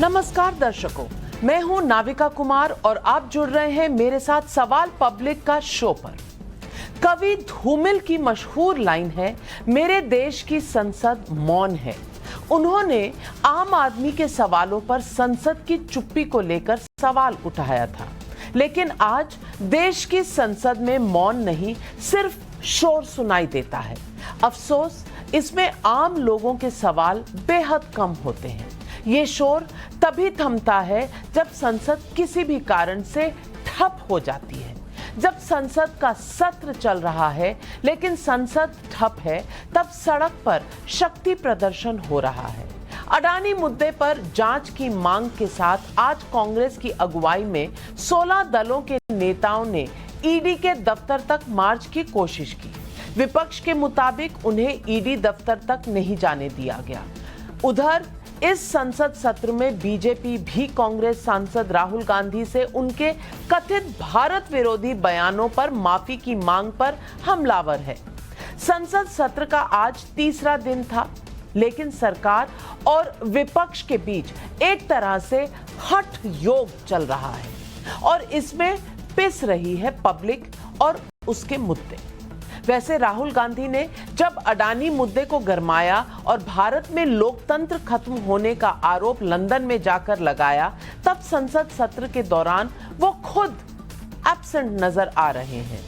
नमस्कार दर्शकों, मैं हूं नाविका कुमार और आप जुड़ रहे हैं मेरे साथ सवाल पब्लिक का शो पर। कवि धूमिल की मशहूर लाइन है, मेरे देश की संसद मौन है। उन्होंने आम आदमी के सवालों पर संसद की चुप्पी को लेकर सवाल उठाया था, लेकिन आज देश की संसद में मौन नहीं, सिर्फ शोर सुनाई देता है। अफसोस, इसमें आम लोगों के सवाल बेहद कम होते हैं। ये शोर तभी थमता है जब संसद किसी भी कारण से ठप हो जाती है। जब संसद का सत्र चल रहा है लेकिन संसद ठप है, तब सड़क पर शक्ति प्रदर्शन हो रहा है। अडानी मुद्दे पर जांच की मांग के साथ आज कांग्रेस की अगुवाई में 16 दलों के नेताओं ने ईडी के दफ्तर तक मार्च की कोशिश की। विपक्ष के मुताबिक उन्हें ईडी दफ्तर तक नहीं जाने दिया गया। उधर इस संसद सत्र में बीजेपी भी कांग्रेस सांसद राहुल गांधी से उनके कथित भारत विरोधी बयानों पर माफी की मांग पर हमलावर है। संसद सत्र का आज तीसरा दिन था, लेकिन सरकार और विपक्ष के बीच एक तरह से हठ योग चल रहा है और इसमें पिस रही है पब्लिक और उसके मुद्दे। वैसे राहुल गांधी ने जब अडानी मुद्दे को गरमाया और भारत में लोकतंत्र खत्म होने का आरोप लंदन में जाकर लगाया, तब संसद सत्र के दौरान वो खुद एब्सेंट नजर आ रहे हैं।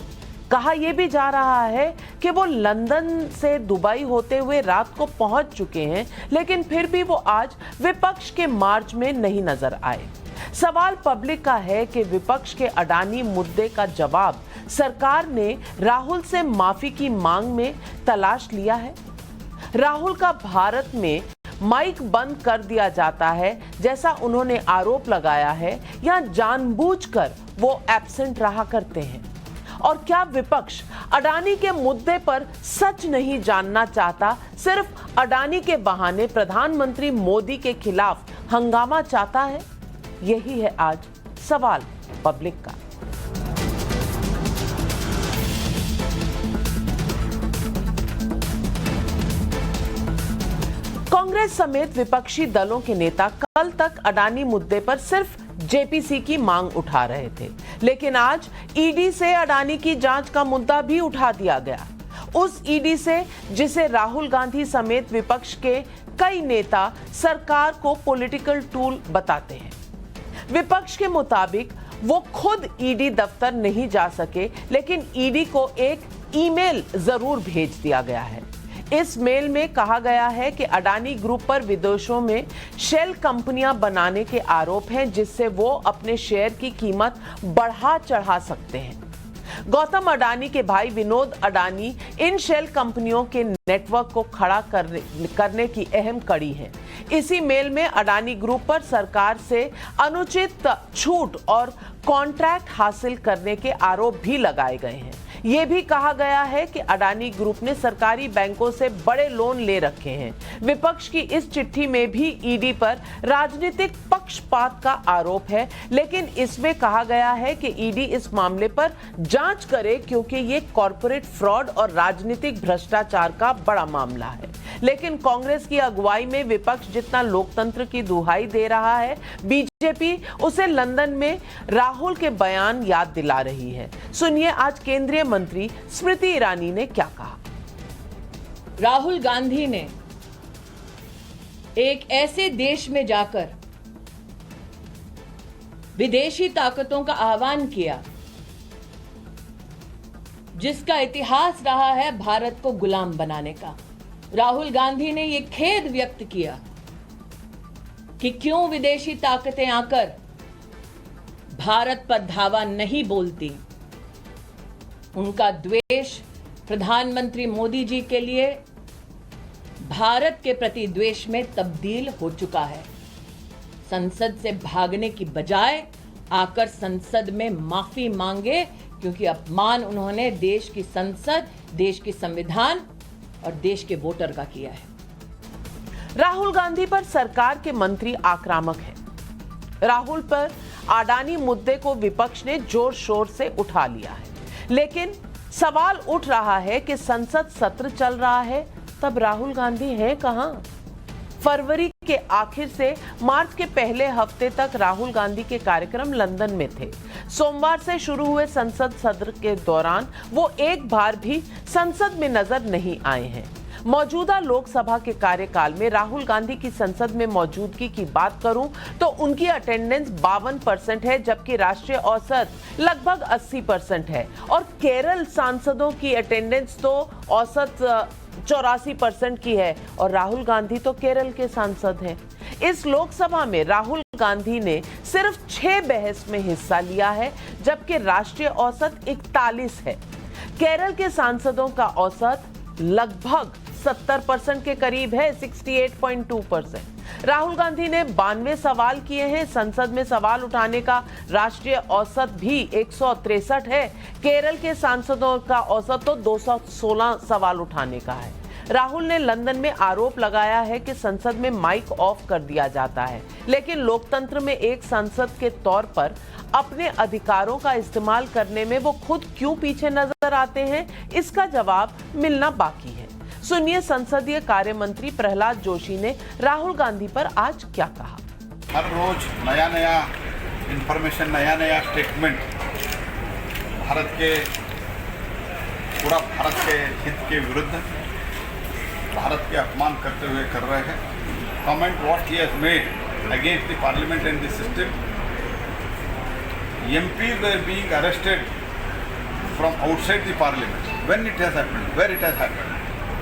कहा यह भी जा रहा है कि वो लंदन से दुबई होते हुए रात को पहुंच चुके हैं, लेकिन फिर भी वो आज विपक्ष के मार्च में नहीं नजर आए। सवाल पब्लिक का है कि विपक्ष के अडानी मुद्दे का जवाब सरकार ने राहुल से माफी की मांग में तलाश लिया है। राहुल का भारत में माइक बंद कर दिया जाता है जैसा उन्होंने आरोप लगाया है, या जानबूझकर वो एब्सेंट रहा करते हैं? और क्या विपक्ष अडानी के मुद्दे पर सच नहीं जानना चाहता, सिर्फ अडानी के बहाने प्रधानमंत्री मोदी के खिलाफ हंगामा चाहता है? यही है आज सवाल पब्लिक का। कांग्रेस समेत विपक्षी दलों के नेता कल तक अडानी मुद्दे पर सिर्फ जेपीसी की मांग उठा रहे थे, लेकिन आज ईडी से अडानी की जांच का मुद्दा भी उठा दिया गया। उस ईडी से जिसे राहुल गांधी समेत विपक्ष के कई नेता सरकार को पॉलिटिकल टूल बताते हैं। विपक्ष के मुताबिक वो खुद ईडी दफ्तर नहीं जा सके, लेकिन ईडी को एक ईमेल जरूर भेज दिया गया है। इस मेल में कहा गया है कि अडानी ग्रुप पर विदेशों में शेल कंपनियां बनाने के आरोप हैं, जिससे वो अपने शेयर की कीमत बढ़ा चढ़ा सकते हैं। गौतम अडानी के भाई विनोद अडानी इन शेल कंपनियों के नेटवर्क को खड़ा करने की अहम कड़ी है। इसी मेल में अडानी ग्रुप पर सरकार से अनुचित छूट और कॉन्ट्रैक्ट हासिल करने के आरोप भी लगाए गए हैं। ये भी कहा गया है कि अडानी ग्रुप ने सरकारी बैंकों से बड़े लोन ले रखे हैं। विपक्ष की इस चिट्ठी में भी ईडी पर राजनीतिक पक्षपात का आरोप है, लेकिन इसमें कहा गया है कि ईडी इस मामले पर जांच करे, क्योंकि ये कॉर्पोरेट फ्रॉड और राजनीतिक भ्रष्टाचार का बड़ा मामला है। लेकिन कांग्रेस की अगुवाई में विपक्ष जितना लोकतंत्र की दुहाई दे रहा है, बीजेपी उसे लंदन में राहुल के बयान याद दिला रही है। सुनिए आज केंद्रीय मंत्री स्मृति ईरानी ने क्या कहा। राहुल गांधी ने एक ऐसे देश में जाकर विदेशी ताकतों का आह्वान किया जिसका इतिहास रहा है भारत को गुलाम बनाने का। राहुल गांधी ने यह खेद व्यक्त किया कि क्यों विदेशी ताकतें आकर भारत पर धावा नहीं बोलती। उनका द्वेष प्रधानमंत्री मोदी जी के लिए भारत के प्रति द्वेष में तब्दील हो चुका है। संसद से भागने की बजाय आकर संसद में माफी मांगे, क्योंकि अपमान उन्होंने देश की संसद, देश की संविधान और देश के वोटर का किया है। राहुल गांधी पर सरकार के मंत्री आक्रामक हैं। राहुल पर अडानी मुद्दे को विपक्ष ने जोर शोर से उठा लिया है, लेकिन सवाल उठ रहा है कि संसद सत्र चल रहा है, तब राहुल गांधी हैं कहां? फरवरी के आखिर से मार्च के पहले हफ्ते तक राहुल गांधी के कार्यक्रम लंदन में थे। सोमवार से शुरू हुए संसद सत्र के दौरान वो एक बार भी संसद में नजर नहीं आए हैं। मौजूदा लोकसभा के कार्यकाल में राहुल गांधी की संसद में मौजूदगी की बात करूं तो उनकी अटेंडेंस 52% है, जबकि राष्ट्रीय औसत लगभग 80% है। और केरल सांसदों की अटेंडेंस तो औसत 84% की है और राहुल गांधी तो केरल के सांसद हैं। इस लोकसभा में राहुल गांधी ने सिर्फ 6 बहस में हिस्सा लिया है, जबकि राष्ट्रीय औसत 41 है। केरल के सांसदों का औसत लगभग 70% के करीब है, 68.2%। राहुल गांधी ने 92 सवाल किए हैं। संसद में सवाल उठाने का राष्ट्रीय औसत भी 163 है। केरल के सांसदों का औसत तो 216 सवाल उठाने का है। राहुल ने लंदन में आरोप लगाया है कि संसद में माइक ऑफ कर दिया जाता है, लेकिन लोकतंत्र में एक सांसद के तौर पर अपने अधिकारों का इस्तेमाल करने में वो खुद क्यों पीछे नजर आते हैं, इसका जवाब मिलना बाकी है। सुनिए संसदीय कार्य मंत्री प्रहलाद जोशी ने राहुल गांधी पर आज क्या कहा। हर रोज नया नया इंफॉर्मेशन, नया नया स्टेटमेंट पूरा भारत के हित के विरुद्ध, भारत के अपमान करते हुए कर रहे हैं। Comment what he has made against the parliament and the system. MPs were being arrested from outside the parliament. When it has happened, where it has happened,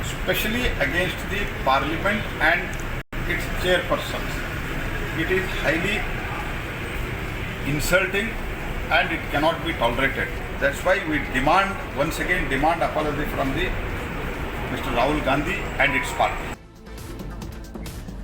especially against the parliament and its chairpersons. It is highly insulting and it cannot be tolerated. That's why we once again demand apology from the Mr. Rahul Gandhi and its party.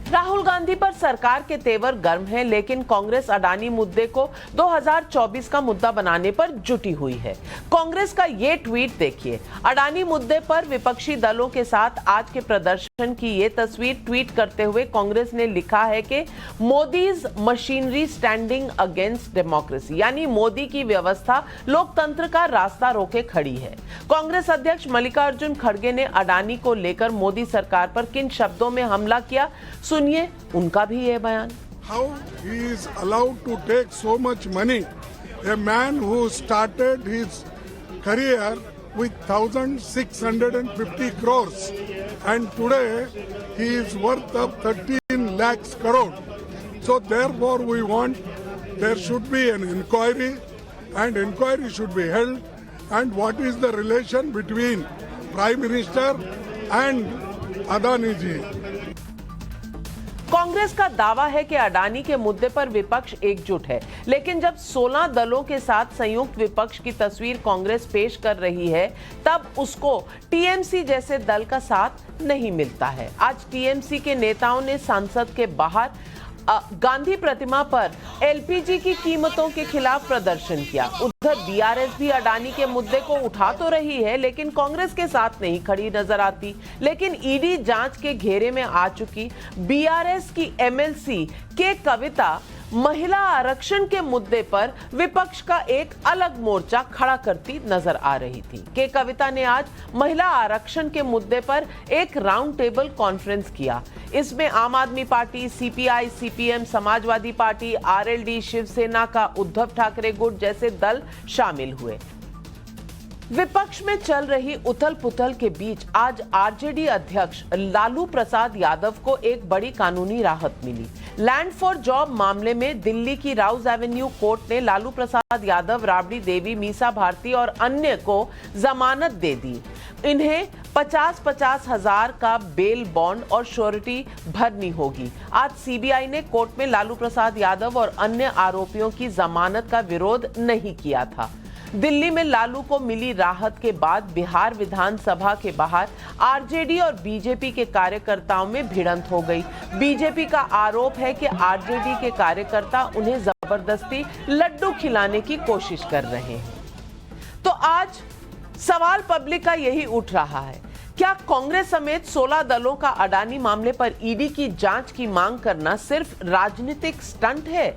Rahul Gandhi पर सरकार के तेवर गर्म हैं, लेकिन कांग्रेस अडानी मुद्दे को 2024 का मुद्दा बनाने पर जुटी हुई है। कांग्रेस का ये ट्वीट देखिए। अडानी मुद्दे पर विपक्षी दलों के साथ आज के प्रदर्शन की ये तस्वीर ट्वीट करते हुए कांग्रेस ने लिखा है कि Modi's machinery standing against democracy, यानी मोदी की व्यवस्था लोकतंत्र का रास्ता रोके खड़ी है। कांग्रेस अध्यक्ष मल्लिकार्जुन खड़गे ने अडानी को लेकर मोदी सरकार पर किन शब्दों में हमला किया, सुनिए उनका भी ये बयान। How he is allowed to take so much money? A man who started his career with 1,650 crores and today he is worth of 13 lakhs crore. So therefore we want there should be an inquiry and inquiry should be held. And what is the relation between Prime Minister and Adani ji? Congress का दावा है कि अडानी के मुद्दे पर विपक्ष एकजुट है, लेकिन जब 16 दलों के साथ संयुक्त विपक्ष की तस्वीर कांग्रेस पेश कर रही है, तब उसको टीएमसी जैसे दल का साथ नहीं मिलता है। आज टीएमसी के नेताओं ने संसद के बाहर गांधी प्रतिमा पर एलपीजी की कीमतों के खिलाफ प्रदर्शन किया। उधर बीआरएस भी अडानी के मुद्दे को उठा तो रही है, लेकिन कांग्रेस के साथ नहीं खड़ी नजर आती। लेकिन ईडी जांच के घेरे में आ चुकी बीआरएस की एमएलसी के कविता महिला आरक्षण के मुद्दे पर विपक्ष का एक अलग मोर्चा खड़ा करती नजर आ रही थी। के कविता ने आज महिला आरक्षण के मुद्दे पर एक राउंड टेबल कॉन्फ्रेंस किया। इसमें Aam Aadmi party, CPI, CPM, Samajwadi party, RLD, Shiv Sena का उद्धव ठाकरे गुट जैसे दल शामिल हुए। विपक्ष में चल रही उथल पुथल के बीच आज आरजेडी अध्यक्ष लालू प्रसाद यादव को एक बड़ी कानूनी राहत मिली। लैंड फॉर जॉब मामले में दिल्ली की राउज एवेन्यू कोर्ट ने लालू प्रसाद यादव, राबड़ी देवी, मीसा भारती और अन्य को जमानत दे दी। इन्हें 50-50 हजार का बेल बॉन्ड और श्योरिटी भरनी होगी। आज सीबीआई ने कोर्ट में लालू प्रसाद यादव और अन्य आरोपियों की जमानत का विरोध नहीं किया था। दिल्ली में लालू को मिली राहत के बाद बिहार विधानसभा के बाहर आरजेडी और बीजेपी के कार्यकर्ताओं में भिड़ंत हो गई। बीजेपी का आरोप है कि आरजेडी के कार्यकर्ता उन्हें जबरदस्ती लड्डू खिलाने की कोशिश कर रहे हैं। तो आज सवाल पब्लिक का यही उठ रहा है, क्या कांग्रेस समेत 16 दलों का अडानी मामले पर ईडी की जांच की मांग करना सिर्फ राजनीतिक स्टंट है?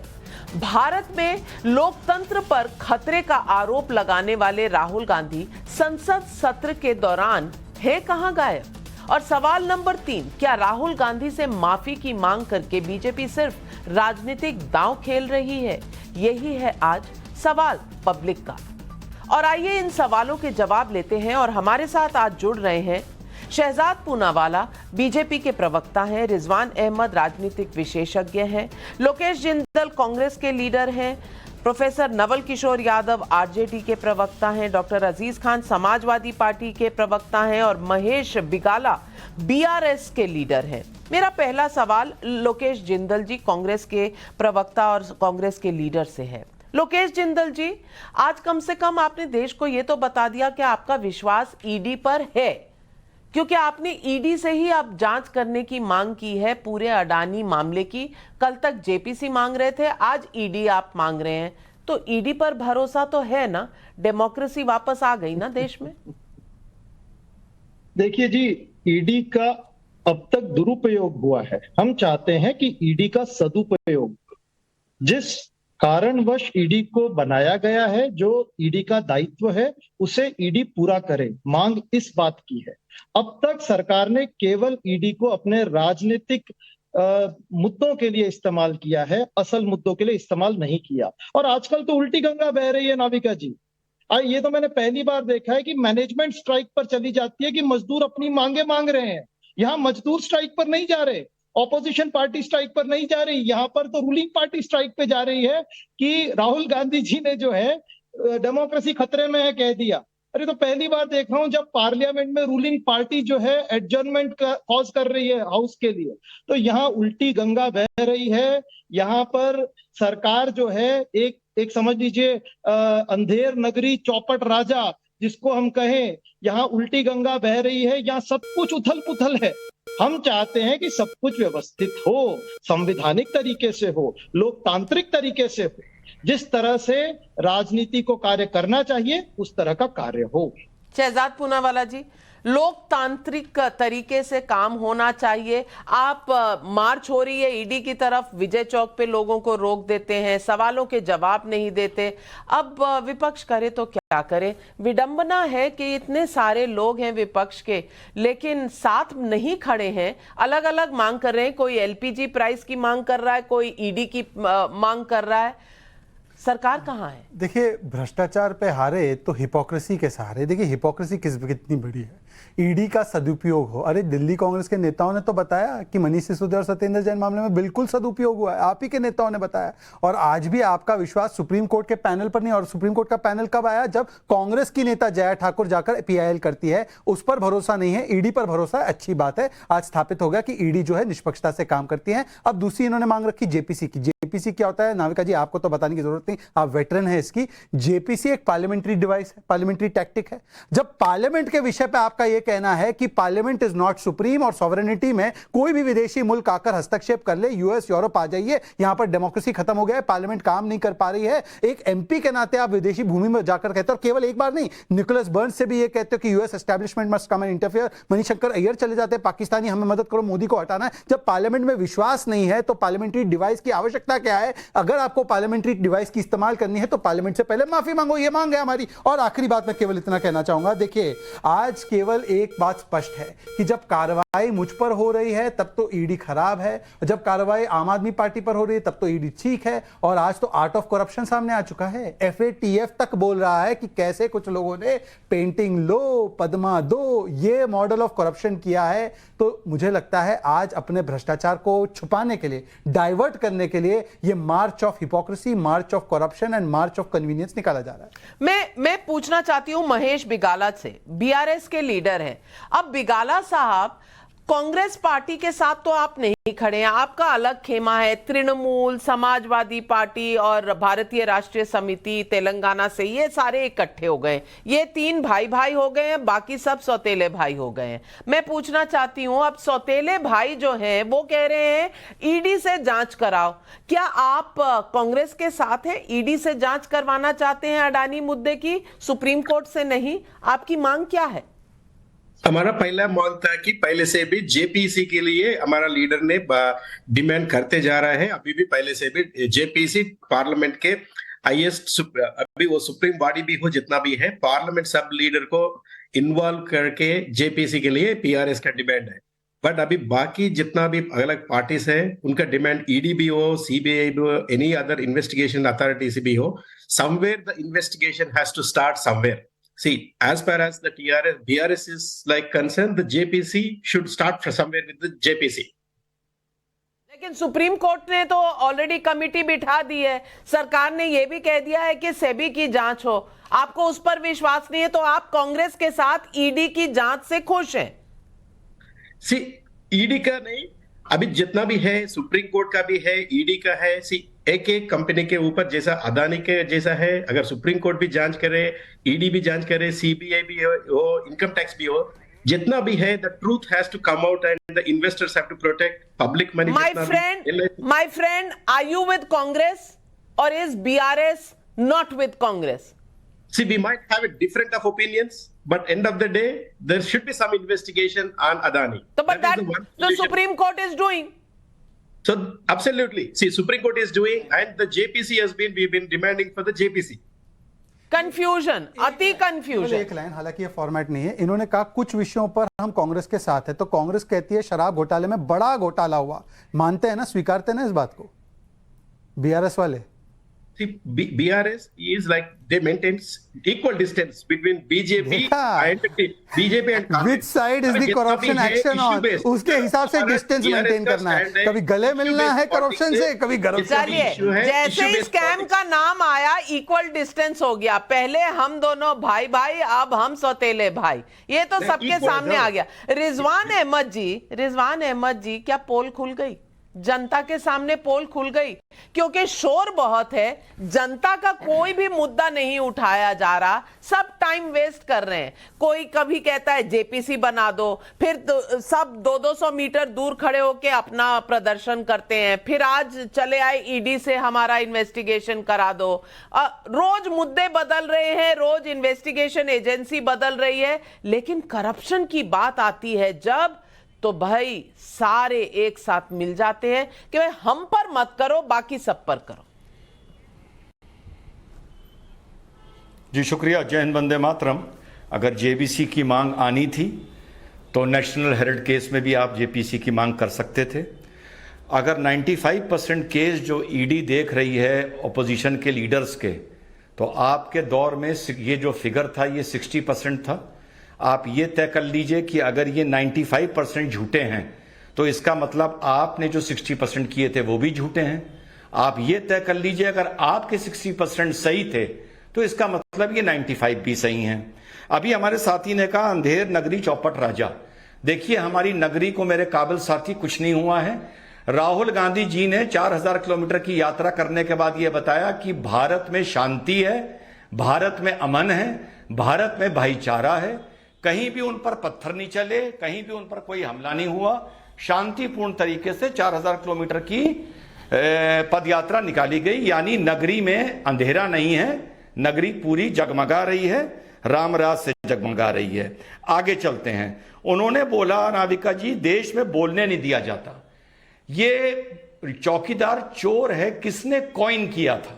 भारत में लोकतंत्र पर खतरे का आरोप लगाने वाले राहुल गांधी संसद सत्र के दौरान है कहां गायब? और सवाल नंबर 3, क्या राहुल गांधी से माफी की मांग करके बीजेपी सिर्फ राजनीतिक दांव खेल रही है? यही है आज सवाल पब्लिक का। और आइए इन सवालों के जवाब लेते हैं। और हमारे साथ आज जुड़ रहे हैं शहजाद पूनावाला, बीजेपी के प्रवक्ता हैं, रिजवान अहमद राजनीतिक विशेषज्ञ हैं, लोकेश जिंदल कांग्रेस के लीडर हैं, प्रोफेसर नवल किशोर यादव आरजेडी के प्रवक्ता हैं, डॉक्टर अजीज खान समाजवादी पार्टी के प्रवक्ता हैं और महेश बिगाला बीआरएस के लीडर हैं। मेरा पहला सवाल लोकेश जिंदल जी, कांग्रेस के प्रवक्ता और कांग्रेस के लीडर से है। लोकेश जिंदल जी, आज कम से कम आपने देश को यह तो बता दिया कि आपका विश्वास ईडी पर है, क्योंकि आपने ईडी से ही अब जांच करने की मांग की है पूरे अडानी मामले की। कल तक जेपीसी मांग रहे थे, आज ईडी आप मांग रहे हैं, तो ईडी पर भरोसा तो है ना? डेमोक्रेसी वापस आ गई ना देश में? देखिए जी, ईडी का अब तक दुरुपयोग हुआ है। हम चाहते हैं कि ईडी का सदुपयोग, जिस कारणवश ईडी को बनाया गया है, जो ईडी का दायित्व है, उसे ईडी पूरा करे। मांग इस बात की है। अब तक सरकार ने केवल ईडी को अपने राजनीतिक मुद्दों के लिए इस्तेमाल किया है, असल मुद्दों के लिए इस्तेमाल नहीं किया। और आजकल तो उल्टी गंगा बह रही है नाविका जी। ये तो मैंने पहली बार देखा है कि मैनेजमेंट स्ट्राइक पर चली जाती है कि मजदूर अपनी मांगे मांग रहे हैं। यहाँ मजदूर स्ट्राइक पर नहीं जा रहे, ऑपोजिशन पार्टी स्ट्राइक पर नहीं जा रही, यहाँ पर तो रूलिंग पार्टी स्ट्राइक पे जा रही है कि राहुल गांधी जी ने जो है डेमोक्रेसी खतरे में है कह दिया। अरे तो पहली बार देख रहा हूं जब पार्लियामेंट में रूलिंग पार्टी जो है एडजर्नमेंट का कॉज कर रही है हाउस के लिए। तो यहाँ उल्टी गंगा बह रही है। यहाँ पर सरकार जो है एक समझ लीजिए अंधेर नगरी चौपट राजा जिसको हम कहें, यहाँ उल्टी गंगा बह रही है। यहाँ सब कुछ उथल पुथल है। हम चाहते हैं कि सब कुछ व्यवस्थित हो, संवैधानिक तरीके से हो, लोकतांत्रिक तरीके से हो। जिस तरह से राजनीति को कार्य करना चाहिए उस तरह का कार्य हो। शहजाद पूनावाला जी, लोकतांत्रिक तरीके से काम होना चाहिए। आप मार्च हो रही है ईडी की तरफ, विजय चौक पे लोगों को रोक देते हैं, सवालों के जवाब नहीं देते। अब विपक्ष करे तो क्या करे? विडंबना है कि इतने सारे लोग हैं विपक्ष के, लेकिन साथ नहीं खड़े हैं, अलग अलग मांग कर रहे हैं। कोई एलपीजी प्राइस की मांग कर रहा है, कोई ईडी की मांग कर रहा है। सरकार कहाँ है? देखिए, भ्रष्टाचार पे हारे तो हिपोक्रेसी के सहारे। देखिए हिपोक्रेसी कितनी बड़ी है। ईडी का सदुपयोग हो, अरे दिल्ली कांग्रेस के नेताओं ने तो बताया कि मनीष सिसोदिया और सत्येंद्र जैन मामले में बिल्कुल सदुपयोग हुआ है, आप ही के नेताओं ने बताया। और आज भी आपका विश्वास सुप्रीम कोर्ट के पैनल पर नहीं। और सुप्रीम कोर्ट का पैनल कब आया? जब कांग्रेस की नेता जया ठाकुर जाकर पीआईएल करती है। उस पर भरोसा नहीं है, ईडी पर भरोसा है। अच्छी बात है, आज स्थापित हो गया कि ईडी जो है निष्पक्षता से काम करती है। अब दूसरी इन्होंने मांग रखी जेपीसी की। जेपीसी क्या होता है नाविका जी, आपको तो बताने की जरूरत नहीं, आप वेटरन है इसकी। जेपीसी एक पार्लियामेंट्री डिवाइस है, पार्लियामेंट्री टैक्टिक है। जब पार्लियामेंट के विषय पे आपका यह कहना है कि पार्लियामेंट इज नॉट सुप्रीम और सॉवरेनिटी में कोई भी विदेशी मुल्क आकर हस्तक्षेप कर ले, यूएस यूरोप आ जाइए, यहां पर डेमोक्रेसी खत्म हो गया है, पार्लियामेंट काम नहीं कर पा रही है, एक एमपी के नाते आप विदेशी भूमि में जाकर कहते हो। और केवल एक बार नहीं, निकोलस बर्न्स से भी ये कहते हो कि US establishment must come and interfere. Manishankar Iyer चले जाते हैं, पाकिस्तानी हमें मदद करो, मोदी को हटाना है। जब पार्लियामेंट में विश्वास नहीं है तो पार्लियामेंट्री डिवाइस की आवश्यकता क्या है? अगर आपको पार्लियामेंट्री डिवाइस की इस्तेमाल करनी है तो पार्लियामेंट से पहले माफी मांगो, ये मांग है हमारी। और आखिरी बात मैं केवल इतना कहना चाहूंगा, देखिए आज केवल एक बात स्पष्ट है कि जब कार्रवाई मुझ पर हो रही है तब तो ईडी खराब है, जब कार्रवाई आम आदमी पार्टी पर हो रही है तब तो ईडी ठीक है। और आज तो आर्ट ऑफ करप्शन सामने आ चुका है। एफएटीएफ तक बोल रहा है कि कैसे कुछ लोगों ने पेंटिंग लो पद्मा दो ये मॉडल ऑफ करप्शन किया है। तो मुझे लगता है आज अपने भ्रष्टाचार को छुपाने के लिए, डाइवर्ट करने के लिए ये march of hypocrisy, march of corruption and march of convenience निकाला जा रहा है। मैं पूछना चाहती हूं महेश बिगाला से, बीआरएस के लीडर हैं। अब बिगाला साहब, कांग्रेस पार्टी के साथ तो आप नहीं खड़े हैं, आपका अलग खेमा है। तृणमूल, समाजवादी पार्टी और भारतीय राष्ट्रीय समिति तेलंगाना से, ये सारे इकट्ठे हो गए। ये तीन भाई भाई हो गए हैं, बाकी सब सौतेले भाई हो गए हैं। मैं पूछना चाहती हूं, अब सौतेले भाई जो हैं वो कह रहे हैं ईडी से जांच कराओ। क्या आप कांग्रेस के साथ हैं? ईडी से जांच करवाना चाहते हैं अडानी मुद्दे की, सुप्रीम कोर्ट से नहीं? आपकी मांग क्या है? हमारा पहला मांग था कि पहले से भी जेपीसी के लिए हमारा लीडर ने डिमांड करते जा रहा है। अभी भी पहले से भी जेपीसी पार्लियामेंट के हाईएस्ट, अभी वो सुप्रीम बॉडी भी हो जितना भी है, पार्लियामेंट सब लीडर को इन्वॉल्व करके जेपीसी के लिए पीआरएस का डिमांड है। बट अभी बाकी जितना भी अलग पार्टीज है उनका डिमांड ईडी भी हो, सीबीआई भी हो, एनी अदर इन्वेस्टिगेशन अथॉरिटी से भी हो, somewhere the investigation has to start somewhere. See, as far as the BRS is like concerned, the JPC should start from somewhere with the JPC. लेकिन supreme court ने तो already committee बिठा दी है, सरकार ने यह भी कह दिया है कि सेबी की जांच हो। आपको उस पर विश्वास नहीं है तो आप कांग्रेस के साथ ईडी की जांच से खुश हैं? सी, ईडी का नहीं, अभी जितना भी है सुप्रीम कोर्ट का भी है, ईडी का है। सी, एक एक कंपनी के ऊपर जैसा अदानी के जैसा है, अगर सुप्रीम कोर्ट भी जांच करे, ईडी भी जांच करे, सीबीआई भी हो, इनकम टैक्स भी हो, जितना भी है, the truth has to come out and the investors have to protect public money. My friend, are you with Congress or is BRS not with Congress? See, we might have a different of opinions, but end of the day, there should be some investigation on Adani. So, but that the Supreme Court is doing. So, absolutely. See, Supreme Court is doing, and the JPC we've been demanding for the JPC. Confusion, अति confusion. एक line, हालांकि ये format नहीं है, इन्होंने कहा कुछ विषयों पर हम कांग्रेस के साथ है, तो कांग्रेस कहती है शराब घोटाले में बड़ा घोटाला हुआ। मानते हैं ना, स्वीकारते हैं ना इस बात को बीआरएस वाले? See, BRS is like they maintain equal distance between BJP and Congress. Which side is the corruption action on? उसके हिसाब से डिस्टेंस मेंटेन करना है। कभी गले मिलना है करप्शन से, कभी गरम। चलिए, जैसे ही स्कैम का नाम आया, इक्वल डिस्टेंस हो गया। पहले हम दोनों भाई भाई, अब हम सौतेले भाई, ये तो सबके सामने आ गया। रिजवान अहमद जी, क्या पोल खुल गई? जनता के सामने पोल खुल गई? क्योंकि शोर बहुत है, जनता का कोई भी मुद्दा नहीं उठाया जा रहा, सब टाइम वेस्ट कर रहे हैं। कोई कभी कहता है जेपीसी बना दो, फिर सब 200 मीटर दूर खड़े होके अपना प्रदर्शन करते हैं, फिर आज चले आए ईडी से हमारा इन्वेस्टिगेशन करा दो। रोज मुद्दे बदल रहे हैं, रोज इन्वेस्टिगेशन एजेंसी बदल रही है, लेकिन करप्शन की बात आती है जब, तो भाई सारे एक साथ मिल जाते हैं कि भाई हम पर मत करो, बाकी सब पर करो। जी शुक्रिया। जय हिंद, वंदे मातरम। अगर जेबीसी की मांग आनी थी तो नेशनल हेरिटेज केस में भी आप जेपीसी की मांग कर सकते थे। अगर 95% केस जो ईडी देख रही है अपोजिशन के लीडर्स के, तो आपके दौर में ये जो फिगर था ये 60% था। आप ये तय कर लीजिए कि अगर ये 95% झूठे हैं तो इसका मतलब आपने जो 60% किए थे वो भी झूठे हैं। आप ये तय कर लीजिए अगर आपके 60% सही थे तो इसका मतलब ये 95 भी सही हैं। अभी हमारे साथी ने कहा अंधेर नगरी चौपट राजा। देखिए, हमारी नगरी को मेरे काबिल साथी कुछ नहीं हुआ है। राहुल गांधी जी ने 4000 किलोमीटर की यात्रा करने के बाद यह बताया कि भारत में शांति है, भारत में अमन है, भारत में भाईचारा है, कहीं भी उन पर पत्थर नहीं चले, कहीं भी उन पर कोई हमला नहीं हुआ, शांतिपूर्ण तरीके से 4000 किलोमीटर की पदयात्रा निकाली गई। यानी नगरी में अंधेरा नहीं है, नगरी पूरी जगमगा रही है, राम राज से जगमगा रही है। आगे चलते हैं। उन्होंने बोला, नाविका जी, देश में बोलने नहीं दिया जाता। ये चौकीदार चोर है, किसने कॉइन किया था?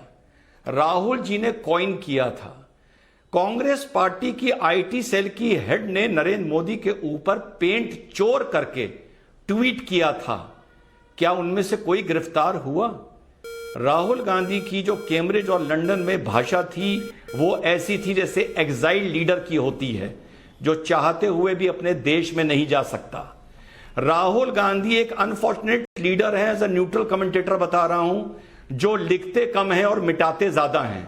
राहुल जी ने कॉइन किया था। कांग्रेस पार्टी की आईटी सेल की हेड ने नरेंद्र मोदी के ऊपर पेंट चोर करके ट्वीट किया था। क्या उनमें से कोई गिरफ्तार हुआ? राहुल गांधी की जो कैम्ब्रिज और लंदन में भाषा थी वो ऐसी थी जैसे एग्जाइल लीडर की होती है, जो चाहते हुए भी अपने देश में नहीं जा सकता। राहुल गांधी एक अनफॉर्चुनेट लीडर है, एज अ न्यूट्रल कमेंटेटर बता रहा हूं, जो लिखते कम है और मिटाते ज्यादा हैं।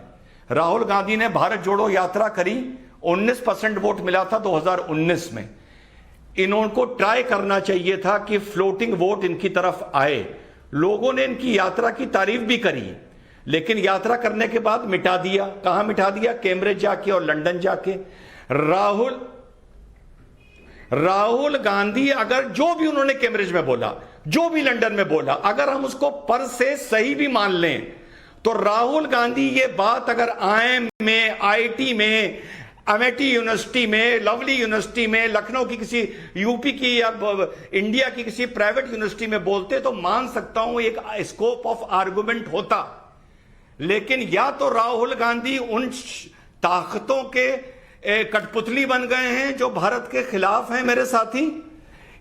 राहुल गांधी ने भारत जोड़ो यात्रा करी, 19% वोट मिला था 2019 में। इनको ट्राई करना चाहिए था कि फ्लोटिंग वोट इनकी तरफ आए। लोगों ने इनकी यात्रा की तारीफ भी करी, लेकिन यात्रा करने के बाद मिटा दिया। कहां मिटा दिया? कैम्ब्रिज जाके और लंदन जाके। राहुल गांधी, अगर जो भी उन्होंने कैम्ब्रिज में बोला, जो भी लंदन में बोला, अगर हम उसको पर से सही भी मान लें, तो राहुल गांधी ये बात अगर आईएम में, आईटी में, अमेठी यूनिवर्सिटी में, लवली यूनिवर्सिटी में, लखनऊ की किसी यूपी की या इंडिया की किसी प्राइवेट यूनिवर्सिटी में बोलते तो मान सकता हूं एक स्कोप ऑफ आर्गुमेंट होता। लेकिन या तो राहुल गांधी उन ताकतों के कठपुतली बन गए हैं जो भारत के खिलाफ हैं मेरे साथी,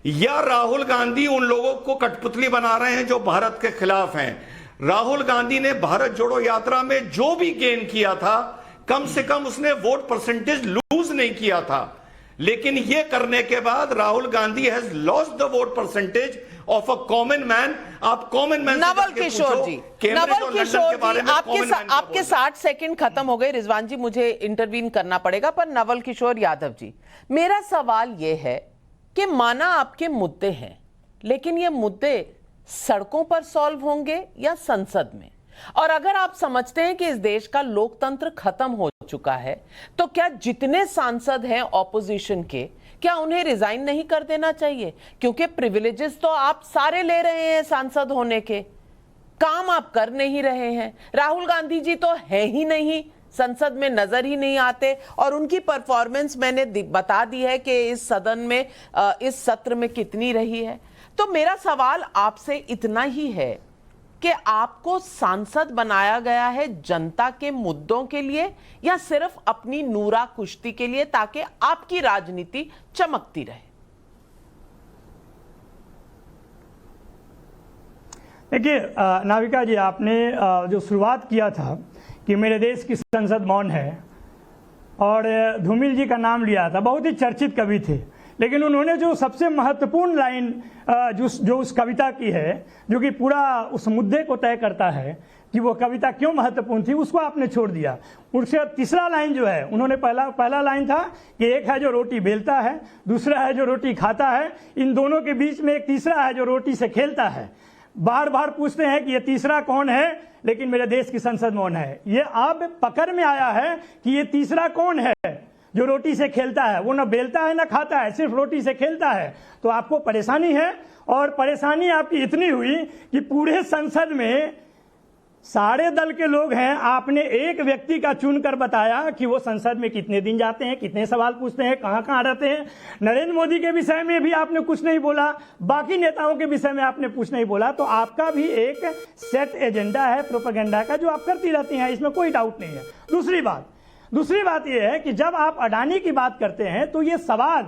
या राहुल गांधी उन लोगों को कठपुतली बना रहे हैं जो भारत के खिलाफ हैं? राहुल गांधी ने भारत जोड़ो यात्रा में जो भी गेन किया था, कम से कम उसने वोट परसेंटेज लूज नहीं किया था, लेकिन यह करने के बाद Rahul Gandhi has lost the vote percentage of a common man. आप कॉमन मैन नवल किशोर जी, आपके 60 सेकंड खत्म हो गए। रिजवान जी, मुझे इंटरवीन करना पड़ेगा, पर नवल किशोर यादव जी, मेरा सवाल यह है कि माना आपके मुद्दे हैं, लेकिन ये मुद्दे सड़कों पर सॉल्व होंगे या संसद में? और अगर आप समझते हैं कि इस देश का लोकतंत्र खत्म हो चुका है, तो क्या जितने सांसद हैं ऑपोजिशन के, क्या उन्हें रिजाइन नहीं कर देना चाहिए? क्योंकि प्रिविलेजेस तो आप सारे ले रहे हैं सांसद होने के, काम आप कर नहीं रहे हैं। राहुल गांधी जी तो है ही नहीं, संसद में नजर ही नहीं आते, और उनकी परफॉर्मेंस मैंने बता दी है कि इस सदन में, इस सत्र में कितनी रही है। तो मेरा सवाल आपसे इतना ही है कि आपको सांसद बनाया गया है जनता के मुद्दों के लिए या सिर्फ अपनी नूरा कुश्ती के लिए, ताकि आपकी राजनीति चमकती रहे? देखिए नाविका जी, आपने जो शुरुआत किया था कि मेरे देश की संसद मौन है, और धूमिल जी का नाम लिया था, बहुत ही चर्चित कवि थे, लेकिन उन्होंने जो सबसे महत्वपूर्ण लाइन जो उस कविता की है, जो कि पूरा उस मुद्दे को तय करता है कि वो कविता क्यों महत्वपूर्ण थी, उसको आपने छोड़ दिया। उससे तीसरा लाइन जो है, उन्होंने पहला लाइन था कि एक है जो रोटी बेलता है, दूसरा है जो रोटी खाता है, इन दोनों के बीच में एक तीसरा है जो रोटी से खेलता है। बार बार पूछते हैं कि ये तीसरा कौन है, लेकिन मेरे देश की संसद मौन है। ये अब पकड़ में आया है कि ये तीसरा कौन है जो रोटी से खेलता है। वो ना बेलता है ना खाता है, सिर्फ रोटी से खेलता है। तो आपको परेशानी है, और परेशानी आपकी इतनी हुई कि पूरे संसद में सारे दल के लोग हैं, आपने एक व्यक्ति का चुनकर बताया कि वो संसद में कितने दिन जाते हैं, कितने सवाल पूछते हैं, कहां कहां रहते हैं। नरेंद्र मोदी के विषय में भी आपने कुछ नहीं बोला, बाकी नेताओं के विषय में आपने कुछ नहीं बोला। तो आपका भी एक सेट एजेंडा है प्रोपेगेंडा का, जो आप करती रहती हैं, इसमें कोई डाउट नहीं है। दूसरी बात यह है कि जब आप अडानी की बात करते हैं तो ये सवाल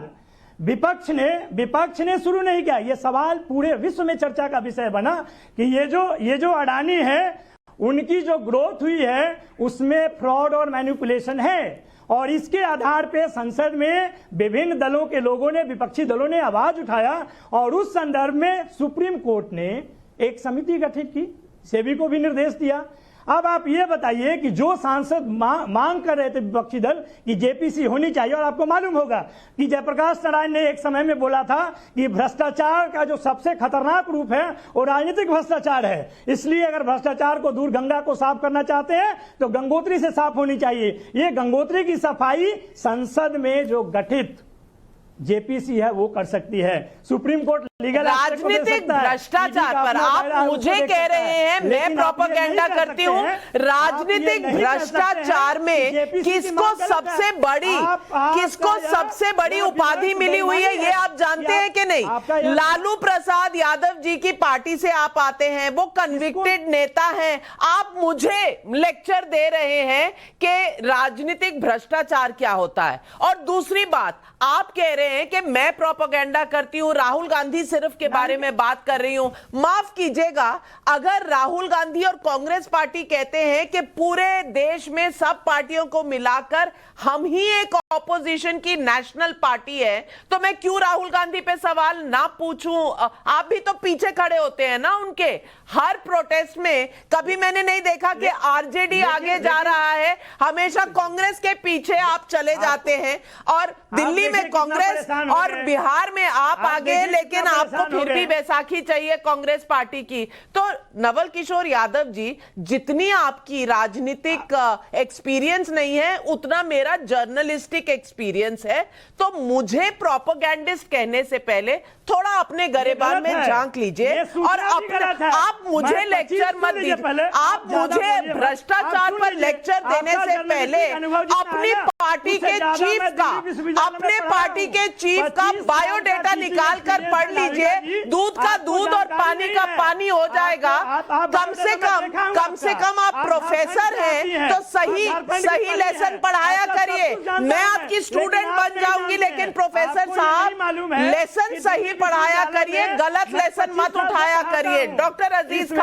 विपक्ष ने शुरू नहीं किया, ये सवाल पूरे विश्व में चर्चा का विषय बना कि ये जो अडानी है, उनकी जो ग्रोथ हुई है उसमें फ्रॉड और मैनिपुलेशन है, और इसके आधार पे संसद में विभिन्न दलों के लोगों ने, विपक्षी दलों ने आवाज उठाया, और उस संदर्भ में सुप्रीम कोर्ट ने एक समिति गठित की, सेबी को भी निर्देश दिया। अब आप ये बताइए कि जो सांसद मांग कर रहे थे विपक्षी दल कि जेपीसी होनी चाहिए, और आपको मालूम होगा कि जयप्रकाश नारायण ने एक समय में बोला था कि भ्रष्टाचार का जो सबसे खतरनाक रूप है वो राजनीतिक भ्रष्टाचार है, इसलिए अगर भ्रष्टाचार को दूर, गंगा को साफ करना चाहते हैं तो गंगोत्री से साफ होनी चाहिए। ये गंगोत्री की सफाई संसद में जो गठित जेपीसी है वो कर सकती है। सुप्रीम कोर्ट लीगल राजनीतिक भ्रष्टाचार पर आप मुझे कह रहे हैं मैं प्रोपेगेंडा करती हूं। राजनीतिक भ्रष्टाचार में किसको सबसे बड़ी उपाधि मिली हुई है ये आप जानते हैं कि नहीं? लालू प्रसाद यादव जी की पार्टी से आप आते हैं, वो कन्विक्टेड नेता हैं। आप मुझे लेक्चर दे रहे हैं कि राजनीतिक भ्रष्टाचार क्या होता है। और दूसरी बात, आप कह रहे हैं कि मैं प्रोपेगेंडा करती हूं, राहुल गांधी सिर्फ के बारे में बात कर रही हूं। माफ कीजिएगा, अगर राहुल गांधी और कांग्रेस पार्टी कहते हैं कि पूरे देश में सब पार्टियों को मिलाकर हम ही एक ऑपोजिशन की नेशनल पार्टी है, तो मैं क्यों राहुल गांधी पे सवाल ना पूछूं? आप भी तो पीछे खड़े होते हैं ना उनके हर प्रोटेस्ट में। कभी मैंने नहीं देखा कि आरजेडी आगे जा रहा है, हमेशा कांग्रेस के पीछे आप चले जाते हैं। और दिल्ली में कांग्रेस और बिहार में आप आगे, लेकिन आपको फिर भी बैसाखी चाहिए कांग्रेस पार्टी की। तो नवल किशोर यादव जी, जितनी आपकी राजनीतिक एक्सपीरियंस नहीं है उतना मेरा जर्नलिस्टिक एक्सपीरियंस है। तो मुझे प्रोपेगेंडिस्ट कहने से पहले थोड़ा अपने गरेबान में झांक लीजिए, और आप मुझे लेक्चर मत दीजिए। आप मुझे भ्रष्टाचार पर लेक्चर देने से पहले अपनी पार्टी के चीफ का बायोडेटा निकाल कर पढ़ लीजिए। दूध का दूध और पानी का पानी हो जाएगा। कम से कम आप प्रोफेसर हैं तो सही लेसन पढ़ाया करिए। मैं आपकी स्टूडेंट बन जाऊंगी, लेकिन प्रोफेसर साहब लेसन सही पढ़ाया करिए, गलत लेसन मत उठाया करिए। डॉक्टर अजीज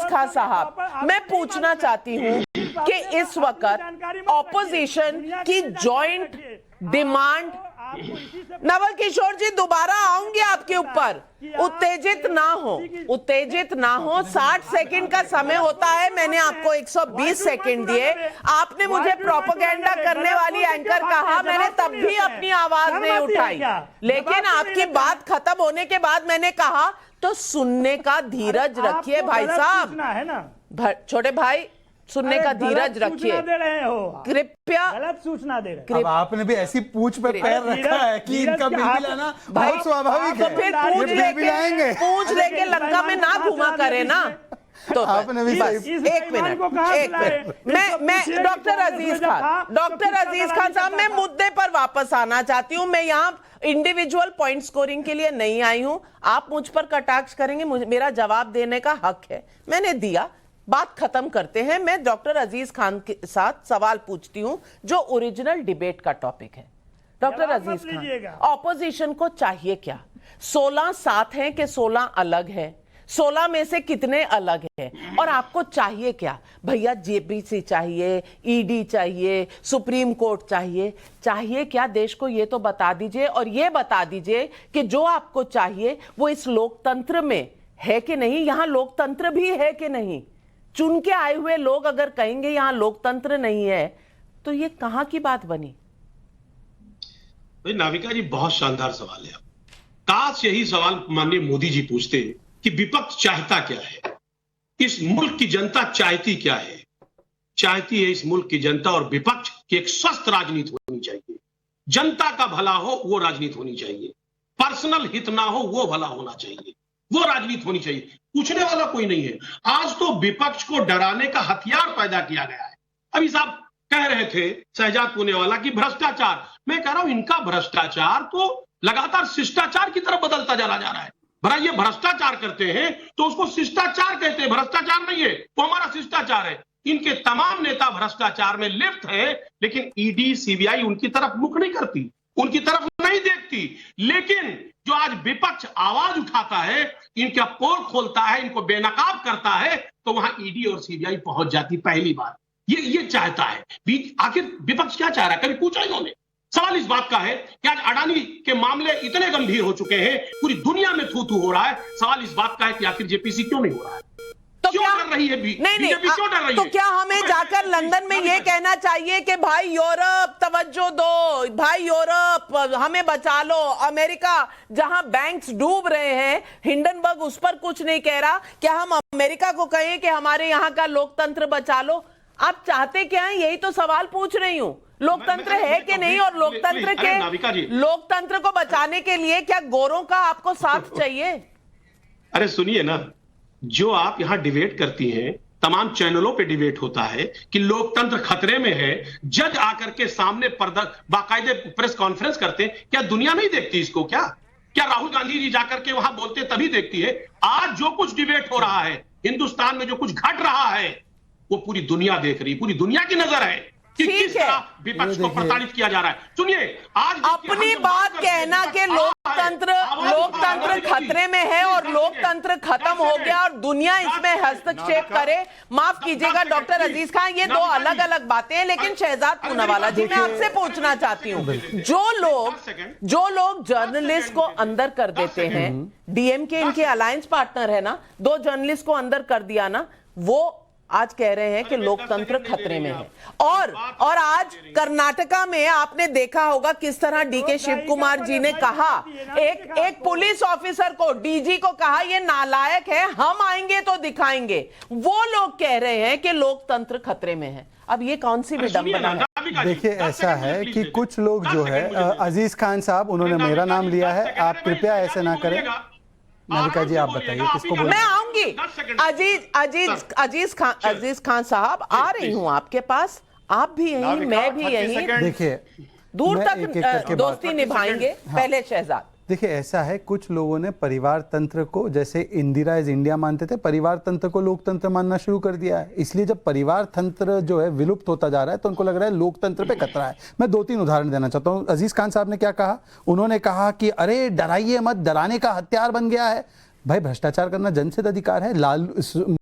खान साहब, मैं पूछना चाहती हूँ कि इस वक्त ऑपोजिशन की जॉइंट डिमांड, नवल किशोर जी दोबारा आऊंगी आपके ऊपर, उत्तेजित ना हो। 60 सेकंड का समय होता है, मैंने आपको 120 सेकंड दिए। आपने मुझे प्रोपेगेंडा करने वाली एंकर कहा, मैंने तब भी अपनी आवाज नहीं उठाई, लेकिन आपकी बात खत्म होने के बाद मैंने कहा तो सुनने का धीरज रखिए भाई साहब, छोटे भाई सुनने का धीरज रखिए कृपया। गलत सूचना दे रहे हैं। अब आपने भी ऐसी पूछ पे पैर रखा है कि इनका बिल भी लाना बहुत स्वाभाविक है। तो फिर पूछ लेके लंका में ना घुमा करे ना। तो आपने भी एक मिनट, मैं डॉक्टर अजीज खान साहब, मैं मुद्दे पर वापस आना चाहती हूँ। मैं यहाँ इंडिविजुअल पॉइंट स्कोरिंग के लिए नहीं आई हूँ। आप मुझ पर कटाक्ष करेंगे, मेरा जवाब देने का हक है, मैंने दिया, बात खत्म करते हैं। मैं डॉक्टर अजीज खान के साथ सवाल पूछती हूं जो ओरिजिनल डिबेट का टॉपिक है। डॉक्टर अजीज खान, ऑपोजिशन को चाहिए क्या? 16 साथ हैं कि 16 अलग हैं? 16 में से कितने अलग हैं? और आपको चाहिए क्या भैया? जेपीसी चाहिए, ईडी चाहिए, सुप्रीम कोर्ट चाहिए क्या? देश को ये तो बता दीजिए, और ये बता दीजिए कि जो आपको चाहिए वो इस लोकतंत्र में है कि नहीं? यहां लोकतंत्र भी है कि नहीं? चुन के आए हुए लोग अगर कहेंगे यहां लोकतंत्र नहीं है, तो ये कहां की बात बनी? भाई नाविका जी, बहुत शानदार सवाल है। काश यही सवाल माननीय मोदी जी पूछते कि विपक्ष चाहता क्या है, इस मुल्क की जनता चाहती क्या है। चाहती है इस मुल्क की जनता और विपक्ष की एक स्वस्थ राजनीति होनी चाहिए। जनता का भला हो वो राजनीति होनी चाहिए, पर्सनल हित ना हो वो भला होना चाहिए, वो राजनीति होनी चाहिए। पूछने वाला कोई नहीं है। आज तो विपक्ष को डराने का हथियार पैदा किया गया है। अभी साहब कह रहे थे शहजाद पुणेवाला की भ्रष्टाचार, मैं कह रहा हूं इनका भ्रष्टाचार तो लगातार शिष्टाचार की तरफ बदलता चला जा रहा है। भला ये भ्रष्टाचार करते हैं तो उसको शिष्टाचार कहते हैं, भ्रष्टाचार नहीं है, वो हमारा शिष्टाचार है। इनके तमाम नेता भ्रष्टाचार में लिप्त है, लेकिन ईडी सीबीआई उनकी तरफ मुख नहीं करती, उनकी तरफ नहीं देखती। लेकिन जो आज विपक्ष आवाज उठाता है, इनका पोल खोलता है, इनको बेनकाब करता है, तो वहां ईडी और सीबीआई पहुंच जाती। पहली बात ये चाहता है। आखिर विपक्ष क्या चाह रहा है, कभी पूछा इन्होंने? सवाल इस बात का है कि आज अडानी के मामले इतने गंभीर हो चुके हैं, पूरी दुनिया में थू थू हो रहा है। सवाल इस बात का है कि आखिर जेपीसी क्यों नहीं हो रहा है, तो क्यों डर रही है? बीजेपी क्यों डर रही है? तो क्या हमें जाकर लंदन में ये कहना चाहिए कि भाई यूरोप तवज्जो दो, भाई यूरोप हमें बचा लो, अमेरिका जहां बैंक्स डूब रहे हैं, हिंडनबर्ग उस पर कुछ नहीं कह रहा, क्या हम अमेरिका को कहें कि हमारे यहां का लोकतंत्र बचा लो? आप चाहते क्या है? यही तो सवाल पूछ रही हूं। लोकतंत्र है कि नहीं? और लोकतंत्र को बचाने के लिए क्या गोरों का आपको साथ चाहिए? अरे सुनिए ना, जो आप यहां डिबेट करती हैं, तमाम चैनलों पे डिबेट होता है कि लोकतंत्र खतरे में है, जज आकर के सामने बाकायदे प्रेस कॉन्फ्रेंस करते हैं, क्या दुनिया नहीं देखती इसको? क्या राहुल गांधी जी जाकर के वहां बोलते तभी देखती है? आज जो कुछ डिबेट हो रहा है, हिंदुस्तान में जो कुछ घट रहा है, वो पूरी दुनिया देख रही है, पूरी दुनिया की नजर है कि किस तरह विपक्ष को प्रताड़ित किया जा रहा है। सुनिए, आज अपनी बात कहना कि लोकतंत्र खतरे में है और लोकतंत्र खत्म हो गया और दुनिया इसमें हस्तक्षेप करे, माफ कीजिएगा डॉक्टर अजीज खान, ये दो अलग अलग बातें हैं। लेकिन शहजाद पूनावाला जी, मैं आपसे पूछना चाहती हूँ, जो लोग जर्नलिस्ट को अंदर कर देते हैं, डीएमके इनके अलायंस पार्टनर है ना, 2 जर्नलिस्ट को अंदर कर दिया ना, वो आज कह रहे हैं कि लोकतंत्र खतरे में है। और आज कर्नाटका में आपने देखा होगा किस तरह डीके शिव कुमार जी ने कहा, एक पुलिस ऑफिसर को, डीजी को कहा ये नालायक है, हम आएंगे तो दिखाएंगे। वो लोग कह रहे हैं कि लोकतंत्र खतरे में है। अब ये कौन सी विडंबना है? देखिए, ऐसा है कि कुछ लोग जो है, अजीज खान साहब उन्होंने मेरा नाम लिया है, आप कृपया ऐसे ना करें। नाविका जी आप बताइए किसको बोलना? मैं आऊंगी। अजीज खान साहब, आ रही हूं आपके पास, आप भी यहीं, मैं भी यहीं। देखिए, दूर तक दोस्ती निभाएंगे। पहले शहजाद, देखिए ऐसा है, कुछ लोगों ने परिवार तंत्र को, जैसे इंदिरा इज इंडिया मानते थे, परिवार तंत्र को लोकतंत्र मानना शुरू कर दिया है। इसलिए जब परिवार तंत्र जो है विलुप्त होता जा रहा है तो उनको लग रहा है लोकतंत्र पे खतरा है। मैं 2-3 उदाहरण देना चाहता हूं। अजीज खान साहब ने क्या कहा, उन्होंने कहा कि अरे डराइए मत, डराने का हथियार बन गया है। भाई भ्रष्टाचार करना जनसिद्ध अधिकार है।